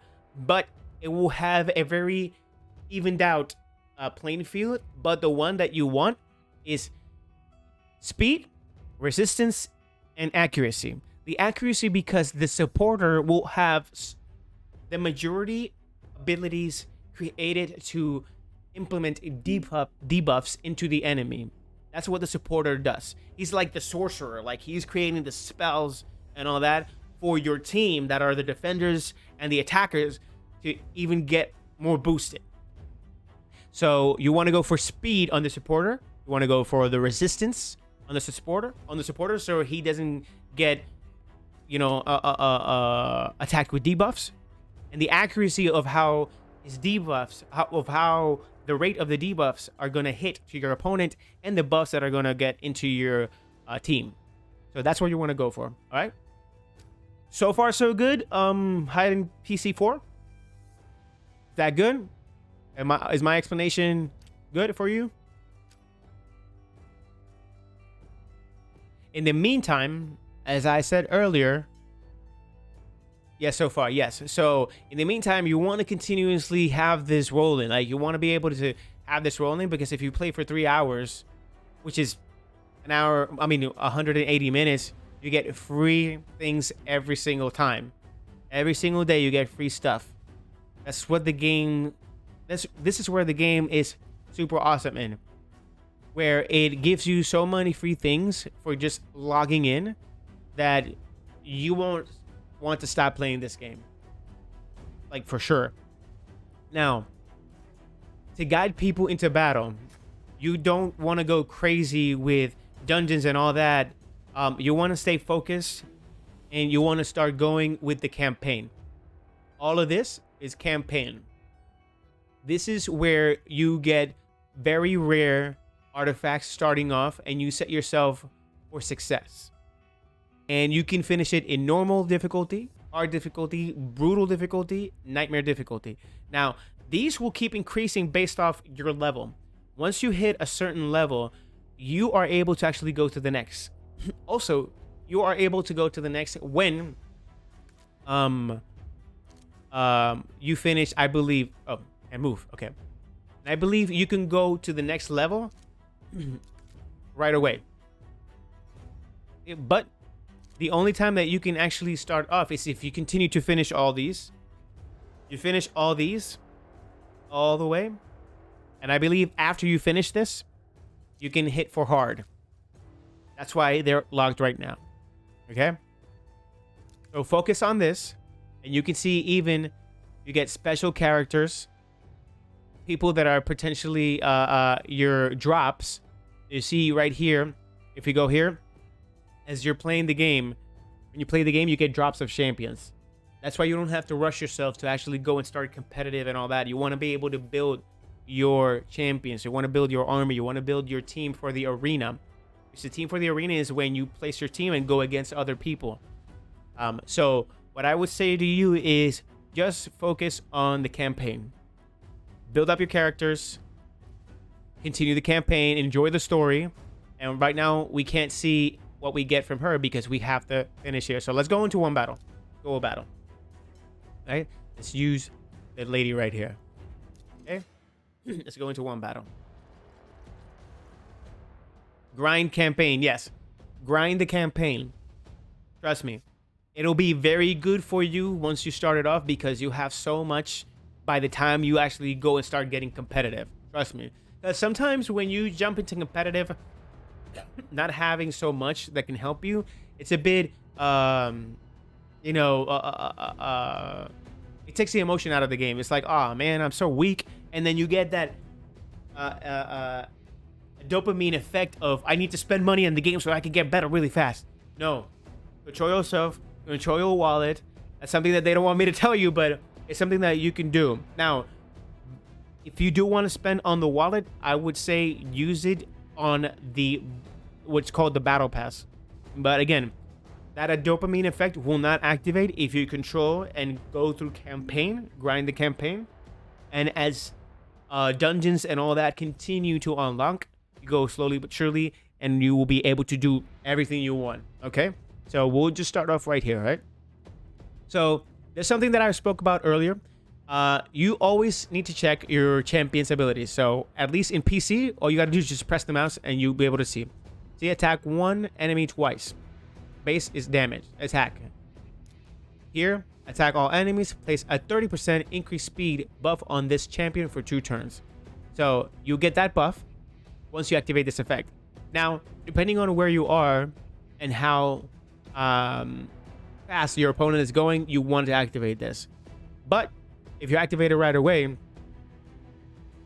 but it will have a very evened out playing field. But the one that you want is speed, resistance, and accuracy. The accuracy because the supporter will have the majority abilities created to implement debuffs into the enemy. That's what the supporter does. He's like the sorcerer, like he's creating the spells and all that for your team that are the defenders and the attackers to even get more boosted. So you want to go for speed on the supporter. You want to go for the resistance on the supporter, so he doesn't get, attacked with debuffs, and the accuracy of how his debuffs, how the rate of the debuffs are going to hit to your opponent, and the buffs that are going to get into your team. So that's what you want to go for. All right. So far, so good. Hiding PC4. Is that good? Is my explanation good for you? In the meantime, as I said earlier, yes, so far, yes. So in the meantime, you want to continuously have this rolling. Like you want to be able to have this rolling, because if you play for 3 hours, which is 180 minutes, you get free things every single time. Every single day you get free stuff. That's what the game, this is where the game is super awesome in. Where it gives you so many free things for just logging in that you won't want to stop playing this game. Like, for sure. Now, to guide people into battle, you don't want to go crazy with dungeons and all that. You want to stay focused, and you want to start going with the campaign. All of this is campaign. This is where you get very rare artifacts starting off, and you set yourself for success. And you can finish it in normal difficulty, hard difficulty, brutal difficulty, nightmare difficulty. Now, these will keep increasing based off your level. Once you hit a certain level, you are able to actually go to the next. Also, you are able to go to the next when you finish, I believe. Oh, and move. Okay. And I believe you can go to the next level right away. But the only time that you can actually start off is if you continue to finish all these. You finish all these all the way. And I believe after you finish this, you can hit for hard. That's why they're locked right now. Okay? So focus on this. And you can see even you get special characters. People that are potentially your drops. You see right here, if you go here, as you're playing the game, when you play the game, you get drops of champions. That's why you don't have to rush yourself to actually go and start competitive and all that. You want to be able to build your champions. You want to build your army. You want to build your team for the arena. Because the team for the arena is when you place your team and go against other people. So what I would say to you is just focus on the campaign. Build up your characters. Continue the campaign. Enjoy the story. And right now, we can't see what we get from her because we have to finish here. So let's go into one battle. Go a battle. Right? Let's use the lady right here. Okay? Let's go into one battle. Grind campaign. Yes. Grind the campaign. Trust me. It'll be very good for you once you start it off because you have so much by the time you actually go and start getting competitive. Trust me. Because sometimes when you jump into competitive, not having so much that can help you, it's a bit, it takes the emotion out of the game. It's like, oh man, I'm so weak. And then you get that dopamine effect of, I need to spend money in the game so I can get better really fast. No. Control yourself. Control your wallet. That's something that they don't want me to tell you, but it's something that you can do. Now, if you do want to spend on the wallet, I would say use it on the what's called the battle pass. But again, that a dopamine effect will not activate if you control and go through campaign, grind the campaign. And as dungeons and all that continue to unlock, you go slowly but surely, and you will be able to do everything you want. Okay? So we'll just start off right here, right? So there's something that I spoke about earlier. You always need to check your champion's abilities. So at least in PC, all you gotta do is just press the mouse and you'll be able to see. See, attack one enemy twice. Base is damage. Attack. Here, attack all enemies. Place a 30% increased speed buff on this champion for 2 turns. So you get that buff once you activate this effect. Now, depending on where you are and how fast your opponent is going, you want to activate this. But if you activate it right away,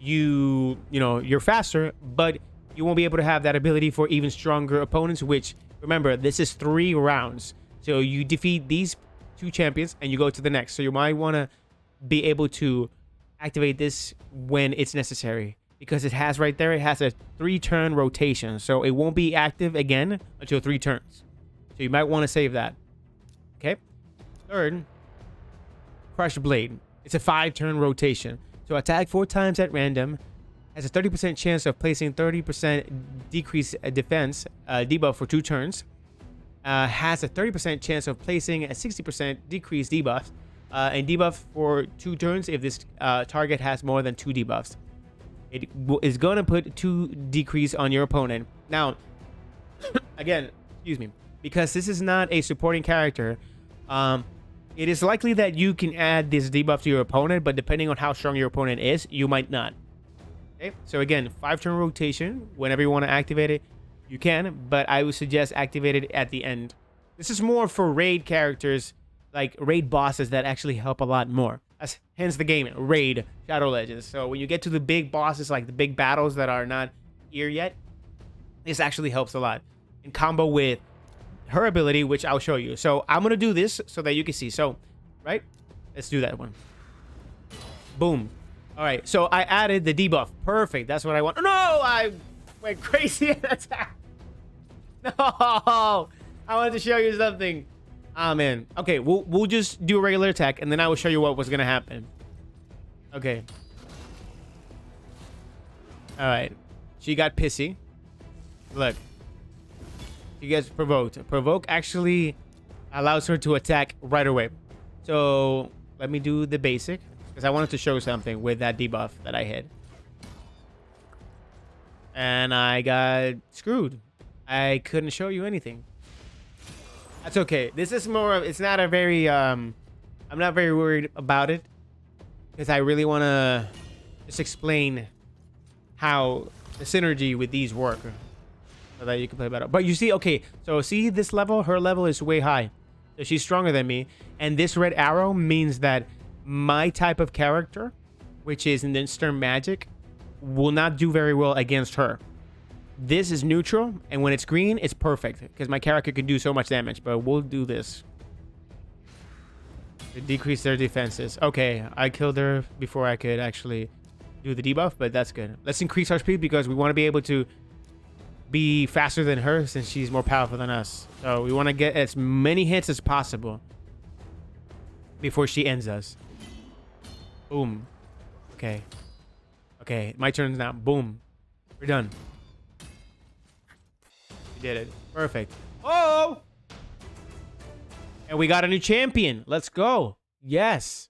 you're faster, but you won't be able to have that ability for even stronger opponents, which, remember, this is 3 rounds. So you defeat these 2 champions and you go to the next. So you might want to be able to activate this when it's necessary, because it has right there, it has a 3-turn rotation. So it won't be active again until 3 turns. So you might want to save that. Okay. Third, Crush Blade. It's a 5-turn rotation. So attack 4 times at random. Has a 30% chance of placing 30% decrease defense debuff for 2 turns. Has a 30% chance of placing a 60% decrease debuff. And debuff for 2 turns if this target has more than 2 debuffs. It is going to put 2 decrease on your opponent. Now, again, excuse me. Because this is not a supporting character, it is likely that you can add this debuff to your opponent, but depending on how strong your opponent is, you might not. Okay, so again, 5-turn rotation. Whenever you want to activate it, you can, but I would suggest activate it at the end. This is more for raid characters, like raid bosses that actually help a lot more. That's hence the game, Raid Shadow Legends. So when you get to the big bosses, like the big battles that are not here yet, this actually helps a lot in combo with her ability, which I'll show you. So I'm gonna do this so that you can see. So, right? Let's do that one. Boom. All right. So I added the debuff. Perfect. That's what I want. No, I went crazy at that time. No, I wanted to show you something. Ah, man. Okay, we'll just do a regular attack, and then I will show you what was gonna happen. Okay. All right. She got pissy. Look. She gets provoked. Provoke actually allows her to attack right away. So let me do the basic, because I wanted to show something with that debuff that I hit. And I got screwed. I couldn't show you anything. That's okay. This is more of, it's not a very, I'm not very worried about it, because I really want to just explain how the synergy with these work so that you can play better. But you see, okay, so see this level, her level is way high. So she's stronger than me. And this red arrow means that my type of character, which is an instant magic, will not do very well against her. This is neutral, and when it's green, it's perfect, because my character can do so much damage. But we'll do this to decrease their defenses. Okay, I killed her before I could actually do the debuff, but that's good. Let's increase our speed, because we want to be able to be faster than her, since she's more powerful than us. So we want to get as many hits as possible before she ends us. Boom. Okay. Okay, my turn now. Boom. We're done. We did it. Perfect. Oh! And we got a new champion. Let's go. Yes.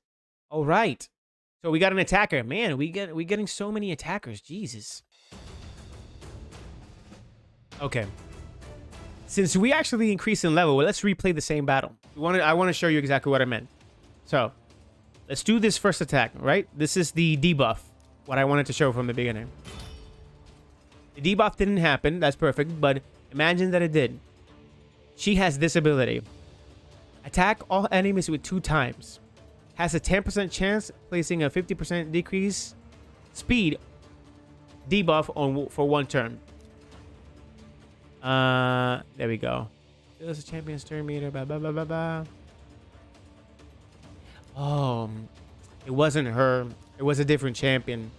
All right. So we got an attacker. Man, we getting so many attackers. Jesus. Okay. Since we actually increased in level, well, let's replay the same battle. I want to show you exactly what I meant. So, let's do this first attack, right? This is the debuff. What I wanted to show from the beginning. The debuff didn't happen. That's perfect. But imagine that it did. She has this ability. Attack all enemies with 2 times. Has a 10% chance, placing a 50% decrease speed debuff for 1 turn. There we go. This is a champion's turn meter. Blah, blah, blah, blah, blah. Oh, it wasn't her. It was a different champion.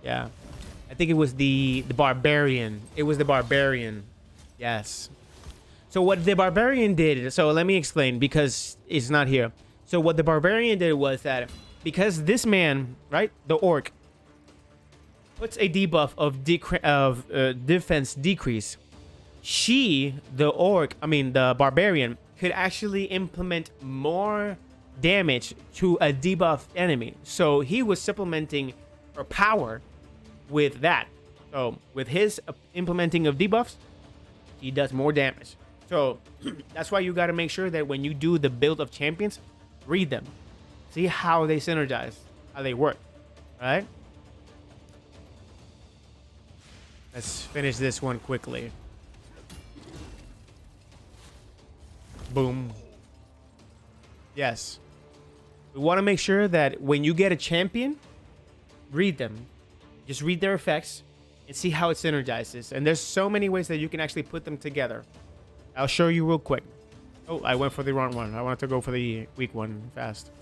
Yeah. I think it was the barbarian. It was the barbarian. Yes. So what the barbarian did, so let me explain, because it's not here. So what the barbarian did was that, because this man, right, the orc, puts a debuff of defense decrease, she, the barbarian, could actually implement more damage to a debuffed enemy. So he was supplementing her power with that. So with his implementing of debuffs, he does more damage. So that's why you got to make sure that when you do the build of champions, read them, see how they synergize, how they work. All right, let's finish this one quickly. Boom. Yes, we want to make sure that when you get a champion, read them. Just read their effects and see how it synergizes. And there's so many ways that you can actually put them together. I'll show you real quick. Oh, I went for the wrong one. I wanted to go for the weak one fast.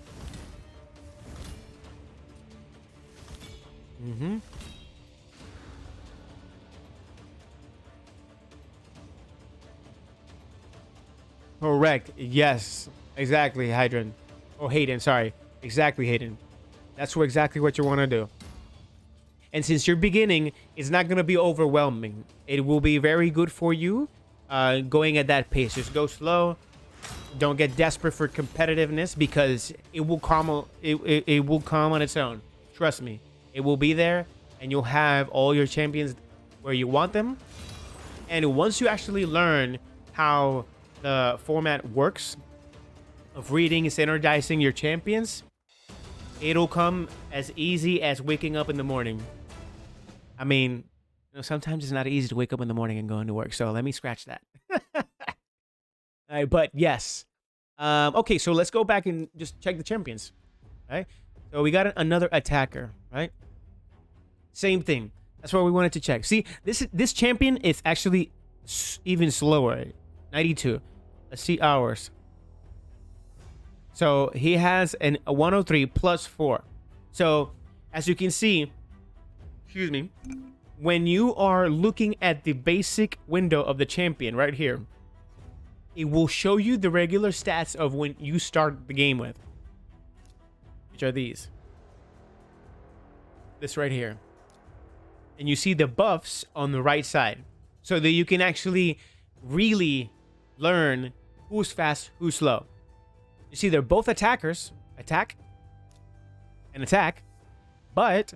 Correct. Yes. Exactly, Hydrant. Oh, Hayden. Sorry. Exactly, Hayden. That's exactly what you want to do. And since you're beginning, it's not going to be overwhelming. It will be very good for you going at that pace. Just go slow. Don't get desperate for competitiveness, because it will come. It will come on its own. Trust me. It will be there, and you'll have all your champions where you want them. And once you actually learn how the format works of reading and synergizing your champions, it'll come as easy as waking up in the morning. I mean, sometimes it's not easy to wake up in the morning and go into work. So let me scratch that. All right, but yes. Okay, so let's go back and just check the champions. Right? So we got another attacker, right? Same thing. That's what we wanted to check. See, this champion is actually even slower. 92. Let's see ours. So he has a 103 plus 4. So as you can see, excuse me, when you are looking at the basic window of the champion right here, it will show you the regular stats of when you start the game with, which are these. This right here. And you see the buffs on the right side, so that you can actually really learn who's fast, who's slow. You see, they're both attackers, attack and attack, but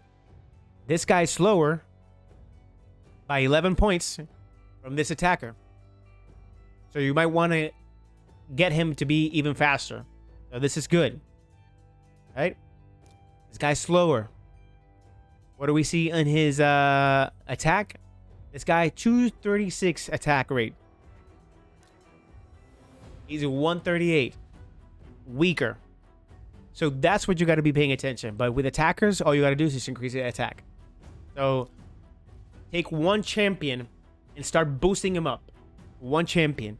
this guy's slower by 11 points from this attacker. So you might want to get him to be even faster. So this is good, right? This guy's slower. What do we see in his attack? This guy, 236 attack rate. He's a 138. Weaker. So that's what you got to be paying attention. But with attackers, all you got to do is just increase the attack. So take one champion and start boosting him up. One champion.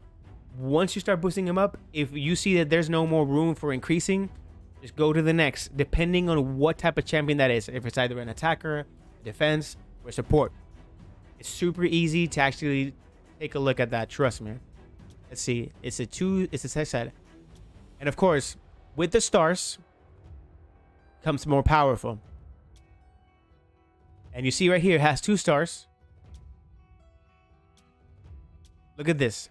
Once you start boosting him up, if you see that there's no more room for increasing, just go to the next, depending on what type of champion that is. If it's either an attacker, defense, or support. It's super easy to actually take a look at that. Trust me. Let's see. It's a set. And of course, with the stars comes more powerful. And you see right here, it has 2 stars. Look at this.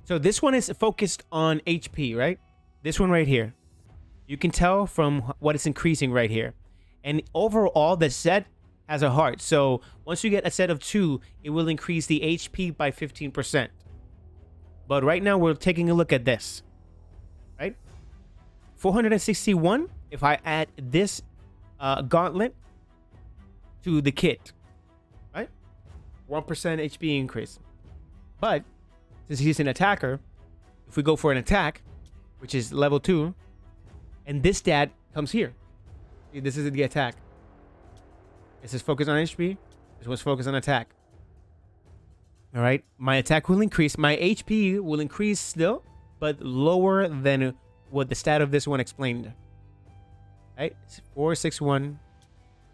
So this one is focused on HP, right? This one right here. You can tell from what it's increasing right here. And overall, the set has a heart. So once you get a set of 2, it will increase the HP by 15%. But right now, we're taking a look at this. Right? 461 if I add this gauntlet to the kit. Right? 1% HP increase. But since he's an attacker, if we go for an attack, which is level 2, and this stat comes here. See, this is the attack. This is focused on HP. This was focused on attack. All right. My attack will increase. My HP will increase still, but lower than what the stat of this one explained. Right? It's 461,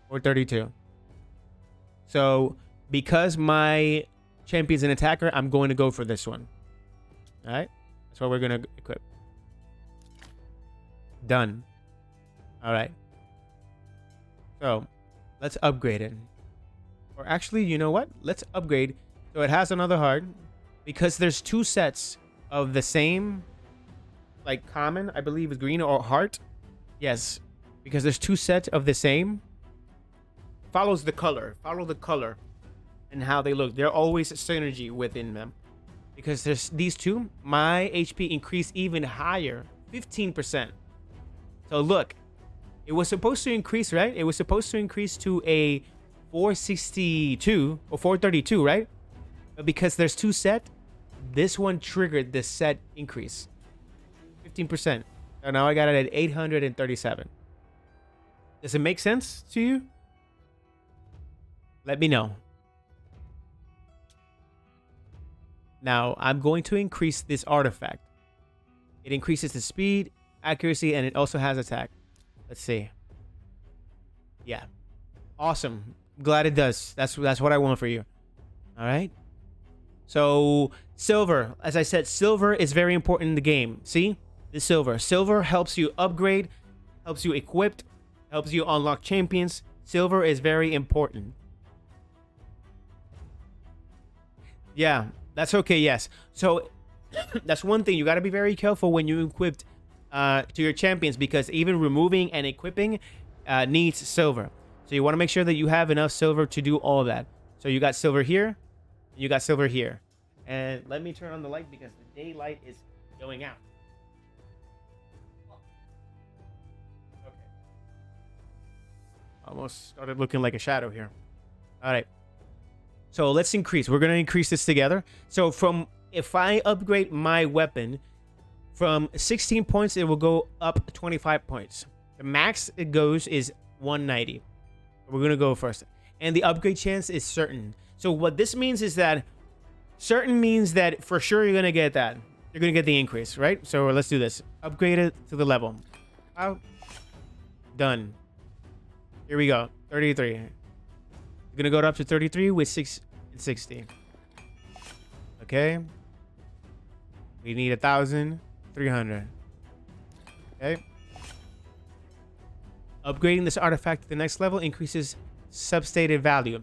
432. So because my champion's an attacker, I'm going to go for this one. All right. That's what we're going to equip. Done. All right. So let's upgrade it. Or actually, you know what? Let's upgrade. So it has another heart because there's 2 sets of the same, like common, I believe is green or heart. Yes, because there's 2 sets of the same. Follows the color. Follow the color and how they look. They're always synergy within them. Because there's these 2, my HP increased even higher, 15%. So look, it was supposed to increase, right? It was supposed to increase to a 462 or 432, right? But because there's 2 set, this one triggered the set increase. 15%. So now I got it at 837. Does it make sense to you? Let me know. Now, I'm going to increase this artifact. It increases the speed, accuracy, and it also has attack. Let's see. Yeah. Awesome. Glad it does. That's what I want for you. All right. So, silver. As I said, silver is very important in the game. See? This silver. Silver helps you upgrade, helps you equip, helps you unlock champions. Silver is very important. Yeah. That's okay, yes. So, that's one thing. You got to be very careful when you equip to your champions, because even removing and equipping needs silver. So you want to make sure that you have enough silver to do all that. So you got silver here, you got silver here. And let me turn on the light because the daylight is going out. Okay. Almost started looking like a shadow here. All right. So let's increase. We're going to increase this together. So from if I upgrade my weapon from 16 points, it will go up 25 points. The max it goes is 190. We're going to go first. And the upgrade chance is certain. So what this means is that certain means that for sure you're going to get that. You're going to get the increase, right? So let's do this. Upgrade it to the level. Out. Done. Here we go. 33. We're going to go up to 33 with 6 and 60. Okay. We need 1,300. Okay. Upgrading this artifact to the next level increases substated value.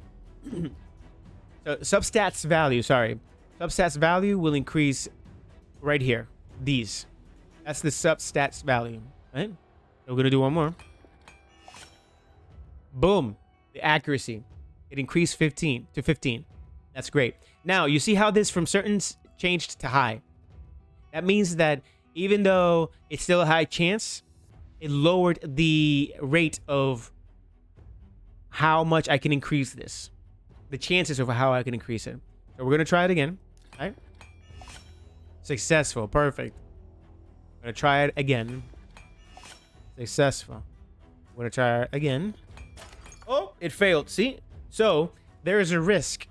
So substats value, sorry. Substats value will increase right here. These. That's the substats value. Right? So we're going to do one more. Boom. The accuracy. It increased 15 to 15. That's great. Now, you see how this from certain changed to high. That means that even though it's still a high chance, it lowered the rate of how much I can increase this. The chances of how I can increase it. So we're going to try it again. All right. Successful. Perfect. I'm going to try it again. Successful. I'm going to try it again. Oh, it failed. See? So there is a risk.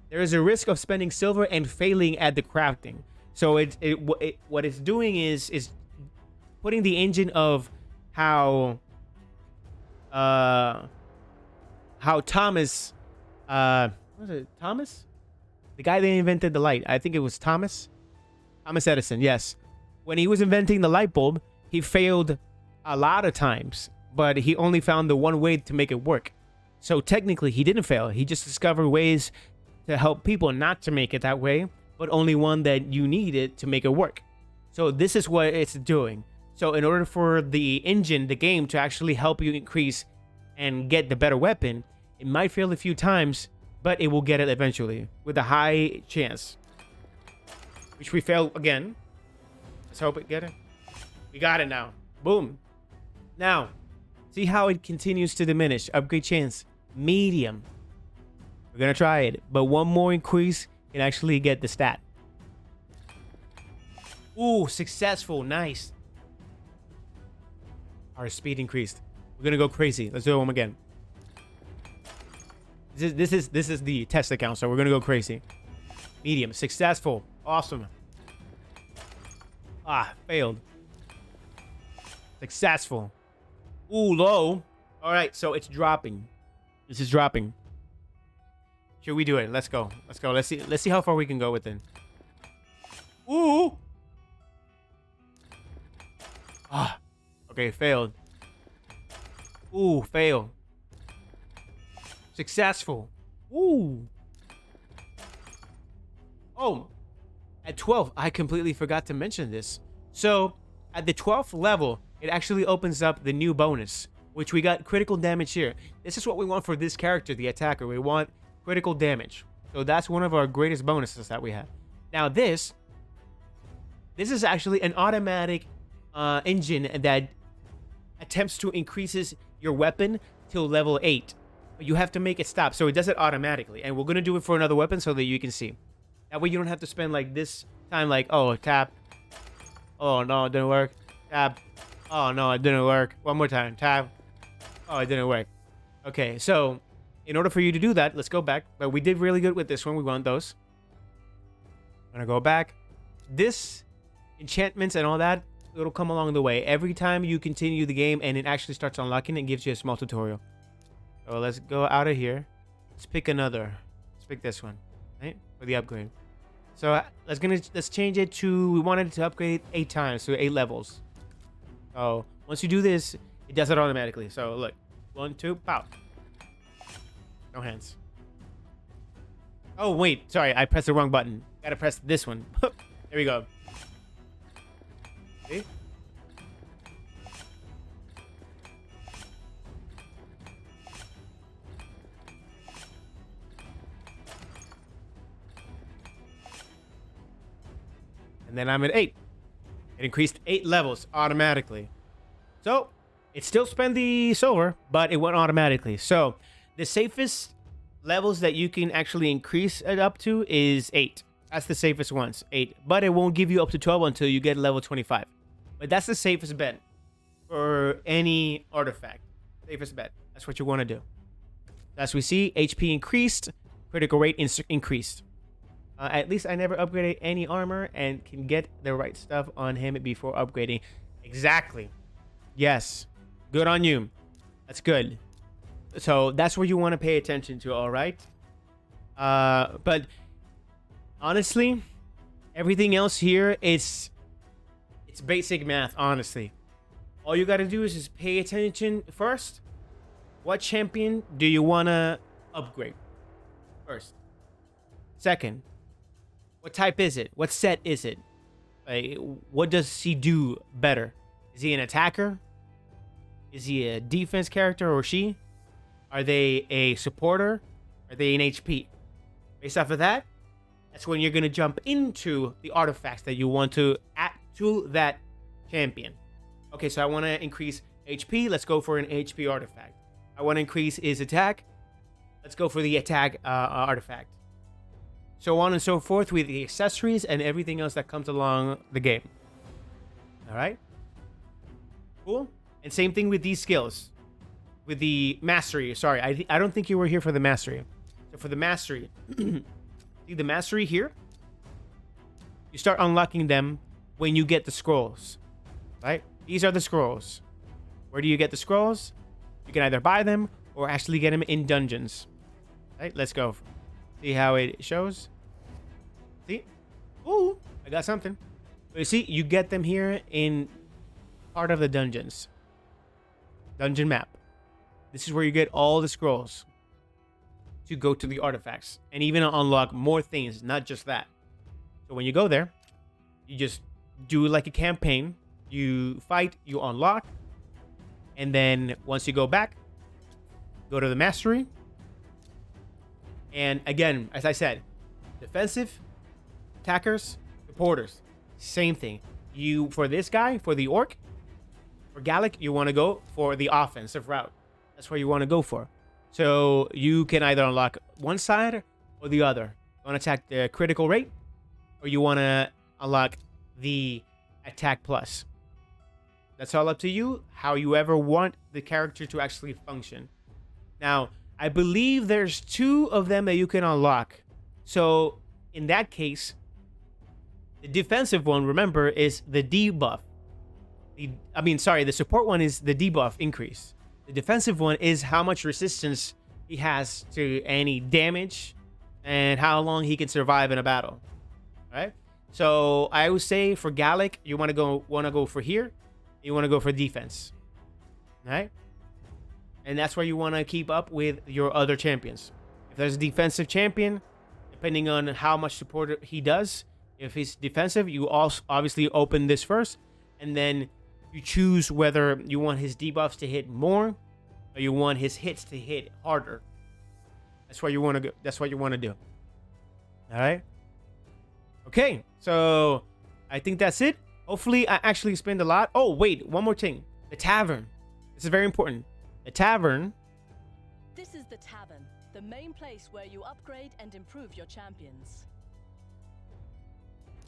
There is a risk of spending silver and failing at the crafting. So what it's doing is putting the engine of how Thomas was it Thomas? The guy that invented the light. I think it was Thomas Edison. Yes. When he was inventing the light bulb, he failed a lot of times, but he only found the one way to make it work. So technically he didn't fail. He just discovered ways to help people not to make it that way, but only one that you needed to make it work. So this is what it's doing. So in order for the engine, the game, to actually help you increase and get the better weapon, it might fail a few times, but it will get it eventually with a high chance. Which we failed again. Let's hope it get it. We got it now. Boom. Now, see how it continues to diminish. Upgrade chance. Medium. We're going to try it. But one more increase can actually get the stat. Ooh, successful. Nice. Our speed increased. We're going to go crazy. Let's do it one again. This is the test account, so we're going to go crazy. Medium. Successful. Awesome. Ah, failed. Successful. Ooh, low. All right, so it's dropping. This is dropping. Should we do it? Let's go. Let's go. Let's see how far we can go with it. Ooh. Ah. Okay, failed. Ooh, fail. Successful. Ooh. Oh. At 12, I completely forgot to mention this. So, at the 12th level, it actually opens up the new bonus, which we got critical damage here. This is what we want for this character, the attacker. We want critical damage. So that's one of our greatest bonuses that we have. Now this is actually an automatic engine that attempts to increases your weapon till level 8. But you have to make it stop. So it does it automatically. And we're going to do it for another weapon so that you can see. That way you don't have to spend like this time like, oh, tap. Oh, no, it didn't work. Tap. Oh, no, it didn't work. One more time. Tap. Oh, it didn't work. Okay, so in order for you to do that, let's go back. But we did really good with this one. We want those. I'm going to go back. This, enchantments and all that, it'll come along the way. Every time you continue the game and it actually starts unlocking, it gives you a small tutorial. So let's go out of here. Let's pick another. Let's pick this one, right? For the upgrade. So let's change it to, we wanted to upgrade 8 times, so 8 levels. So once you do this, it does it automatically. So look, 1, 2, pow. No hands. Oh wait, sorry, I pressed the wrong button. Gotta press this one. There we go. See? And then I'm at 8. It increased 8 levels automatically. So it still spent the silver, but it went automatically. So the safest levels that you can actually increase it up to is 8. That's the safest ones, 8. But it won't give you up to 12 until you get level 25. But that's the safest bet for any artifact. Safest bet. That's what you want to do. As we see, HP increased, critical rate increased. At least I never upgraded any armor and can get the right stuff on him before upgrading. Exactly. Yes. Good on you. That's good. So that's what you want to pay attention to, all right? But honestly, everything else here is it's basic math, honestly. All you got to do is just pay attention first. What champion do you want to upgrade first? Second, what type is it? What set is it? Like, what does he do better? Is he an attacker? Is he a defense character or she? Are they a supporter? Are they an HP? Based off of that, that's when you're going to jump into the artifacts that you want to add to that champion. Okay, so I want to increase HP. Let's go for an HP artifact. I want to increase his attack. Let's go for the attack artifact. So on and so forth with the accessories and everything else that comes along the game. All right? Cool. And same thing with these skills. With the mastery. Sorry, I don't think you were here for the mastery. So for the mastery, see the mastery here? You start unlocking them when you get the scrolls. Right? These are the scrolls. Where do you get the scrolls? You can either buy them or actually get them in dungeons. Right? Let's go. See how it shows? See? Ooh, I got something. But you see, you get them here in part of the dungeons. Dungeon map. This is where you get all the scrolls to go to the artifacts and even unlock more things, not just that. So when you go there, you just do like a campaign. You fight, you unlock, and then once you go back, go to the mastery. And again, as I said, defensive, attackers, supporters, same thing. You, for this guy, for the orc, for Gallic, you want to go for the offensive route. That's where you want to go for. So you can either unlock one side or the other. You want to attack the critical rate, or you want to unlock the attack plus. That's all up to you, how you ever want the character to actually function. Now, I believe there's 2 of them that you can unlock. So in that case, the defensive one, remember, is the debuff. The support one is the debuff increase. The defensive one is how much resistance he has to any damage and how long he can survive in a battle. All right? So I would say for Gallic, you want to go for here. You want to go for defense. All right? And that's where you want to keep up with your other champions. If there's a defensive champion, depending on how much support he does, if he's defensive, you also obviously open this first, and then you choose whether you want his debuffs to hit more or you want his hits to hit harder. That's where you want to go. That's what you want to do. All right? Okay, so I think that's it. Hopefully, I actually explained a lot. Oh, wait, one more thing. The Tavern. This is very important. The Tavern.
This is the Tavern, the main place where you upgrade and improve your champions.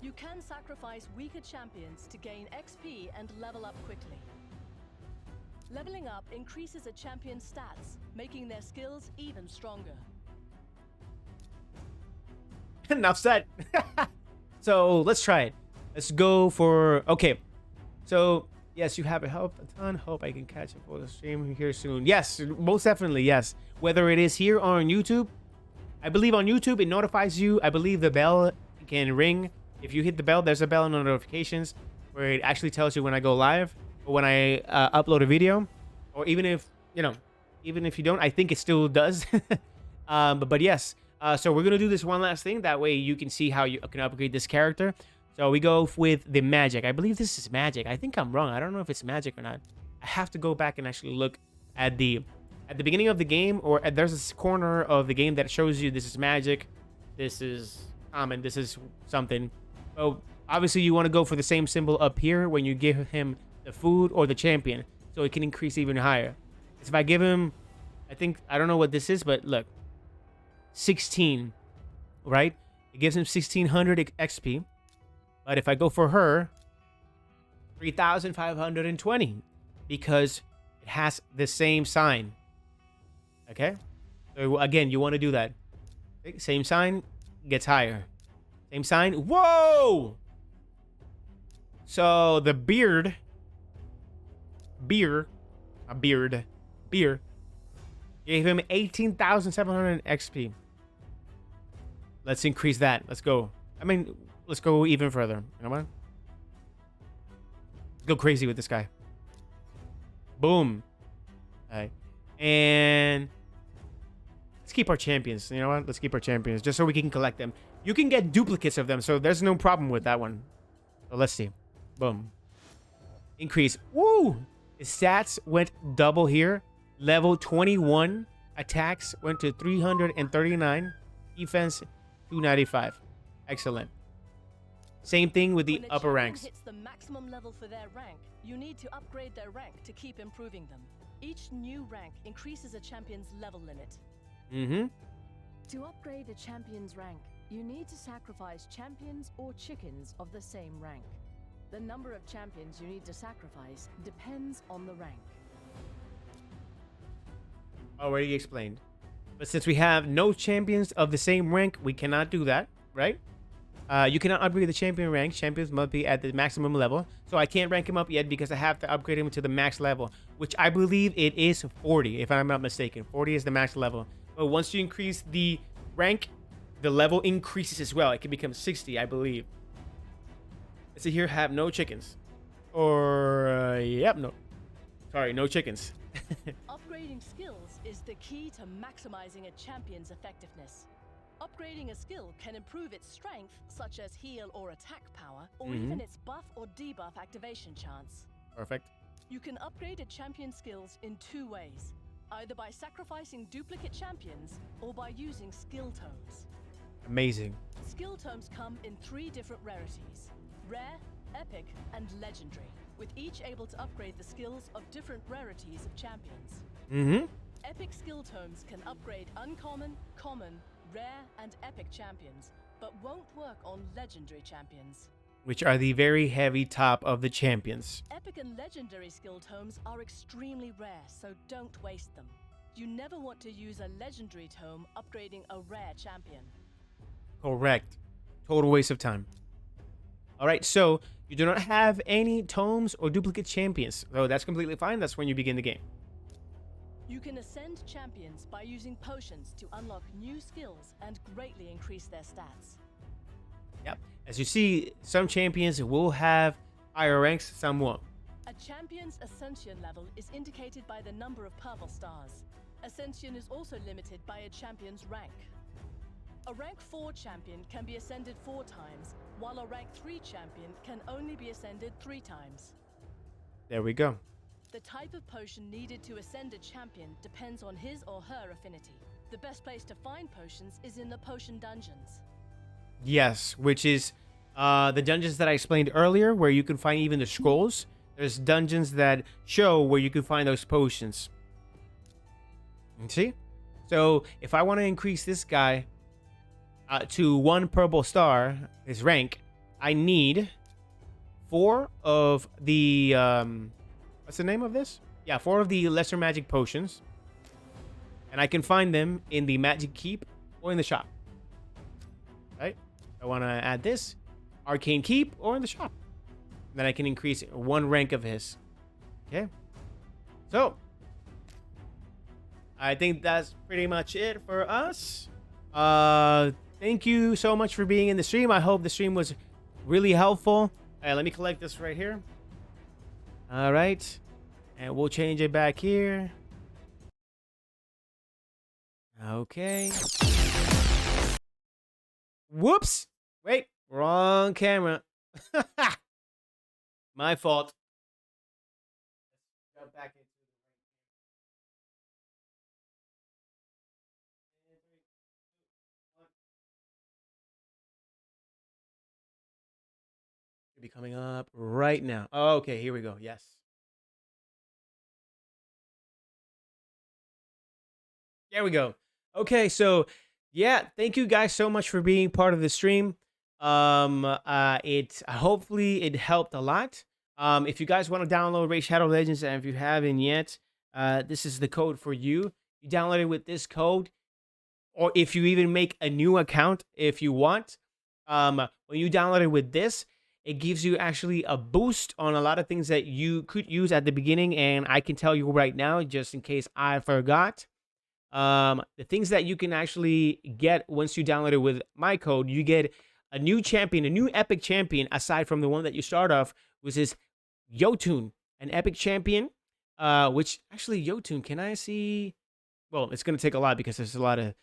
You can sacrifice weaker champions to gain XP and level up quickly. Leveling up increases a champion's stats, making their skills even stronger.
Enough said. So let's try it. Let's go for... Okay. So, yes, you have helped a ton. Hope I can catch up for the stream here soon. Yes, most definitely, yes. Whether it is here or on YouTube. I believe on YouTube, it notifies you. I believe the bell can ring. If you hit the bell, there's a bell notifications where it actually tells you when I go live or when I upload a video. Or even if, even if you don't, I think it still does. But yes. So we're going to do this one last thing. That way you can see how you can upgrade this character. So we go with the magic. I believe this is magic. I think I'm wrong. I don't know if it's magic or not. I have to go back and actually look at the beginning of the game, or there's this corner of the game that shows you this is magic, this is common, this is something. So obviously you want to go for the same symbol up here when you give him the food or the champion, so it can increase even higher. If I give him, I don't know what this is, but look, 16, right? it gives him 1600 XP. But if I go for her, 3520 because it has the same sign. Okay? So again, you want to do that. Okay, same sign gets higher. Same sign. Whoa! So the beer, beer gave him 18,700 XP. Let's increase that. Let's go. I mean, let's go even further. You know what? Go crazy with this guy. Boom. All right. And let's keep our champions. You know what? Let's keep our champions just so we can collect them. You can get duplicates of them, so there's no problem with that one. So let's see. Boom. Increase. Woo! His stats went double here. Level 21 attacks went to 339. Defense 295. Excellent. Same thing with the
When a
upper
champion
ranks.
hits the maximum level for their rank, you need to upgrade their rank to keep improving them. Each new rank increases a champion's level limit.
Mm-hmm.
To upgrade a champion's rank, you need to sacrifice champions or chickens of the same rank. The number of champions you need to sacrifice depends on the rank.
Already explained. But since we have no champions of the same rank, we cannot do that, right? You cannot upgrade the champion rank. Champions must be at the maximum level. So I can't rank him up yet because I have to upgrade him to the max level, which I believe it is 40, if I'm not mistaken. 40 is the max level. But once you increase the rank, the level increases as well. It can become 60, I believe. Let's see here, have no chickens. Or, yep, no. Sorry, no chickens.
Upgrading skills is the key to maximizing a champion's effectiveness. Upgrading a skill can improve its strength, such as heal or attack power, or even its buff or debuff activation chance.
Perfect.
You can upgrade a champion's skills in two ways, either by sacrificing duplicate champions or by using skill tomes.
Amazing.
Skill tomes come in 3 different rarities: rare, epic, and legendary, with each able to upgrade the skills of different rarities of champions.
Mm-hmm.
Epic skill tomes can upgrade uncommon, common, rare, and epic champions, but won't work on legendary champions.
Which are the very heavy top of the champions.
Epic and legendary skill tomes are extremely rare, so don't waste them. You never want to use a legendary tome upgrading a rare champion.
Correct. Total waste of time. All right, so you do not have any tomes or duplicate champions. So that's completely fine. That's when you begin the game.
You can ascend champions by using potions to unlock new skills and greatly increase their stats.
Yep. As you see, some champions will have higher ranks, some won't.
A champion's ascension level is indicated by the number of purple stars. Ascension is also limited by a champion's rank. A rank 4 champion can be ascended 4 times, while a rank 3 champion can only be ascended 3 times.
There we go.
The type of potion needed to ascend a champion depends on his or her affinity. The best place to find potions is in the potion dungeons.
Yes, which is the dungeons that I explained earlier, where you can find even the scrolls. There's dungeons that show where you can find those potions. You see? So if I want to increase this guy to 1 purple star, his rank, I need 4 of the what's the name of this? Yeah, 4 of the lesser magic potions. And I can find them in the magic keep or in the shop. Right? I want to add this arcane keep or in the shop. Then I can increase 1 rank of his. Okay. So I think that's pretty much it for us. Thank you so much for being in the stream. I hope the stream was really helpful. Let me collect this right here. All right. And we'll change it back here. Okay. Whoops. Wait. Wrong camera. My fault. Let's go back into the be coming up right now. Okay, here we go. Yes. There we go. Okay, so yeah, thank you guys so much for being part of the stream. It hopefully it helped a lot. If you guys want to download Raid Shadow Legends, and if you haven't yet, this is the code for you. You download it with this code, or if you even make a new account if you want. When you download it with this, it gives you actually a boost on a lot of things that you could use at the beginning, and I can tell you right now, just in case I forgot. The things that you can actually get once you download it with my code, you get a new champion, a new epic champion, aside from the one that you start off, which is Yotun, an epic champion. Which actually, Yotun, can I see? Well, it's gonna take a lot because there's a lot of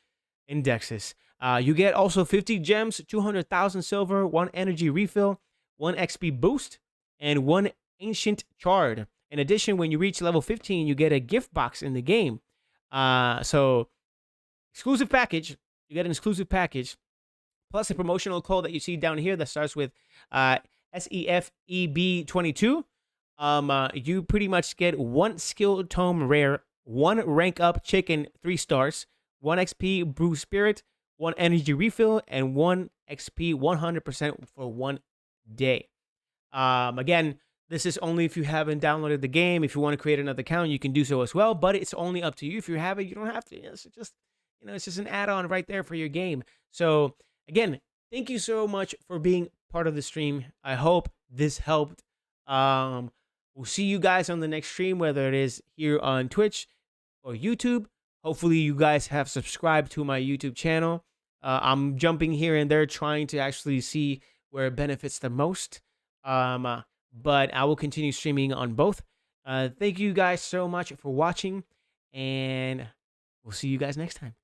indexes. You get also 50 gems, 200,000 silver, 1 energy refill, 1 XP boost, and 1 ancient shard. In addition, when you reach level 15, you get a gift box in the game. So exclusive package, you get an exclusive package, plus a promotional code that you see down here that starts with SEFEB22. You pretty much get 1 skill tome rare, 1 rank up chicken 3 stars, 1 XP brew spirit, 1 energy refill, and 1 XP 100% for 1 day. Again, this is only if you haven't downloaded the game. If you want to create another account, you can do so as well, but it's only up to you. If you have it, you don't have to. It's just, it's just an add-on right there for your game. So again, thank you so much for being part of the stream. I hope this helped. We'll see you guys on the next stream, whether it is here on Twitch or YouTube. Hopefully you guys have subscribed to my YouTube channel. I'm jumping here and there trying to actually see where it benefits the most. But I will continue streaming on both. Thank you guys so much for watching, and we'll see you guys next time.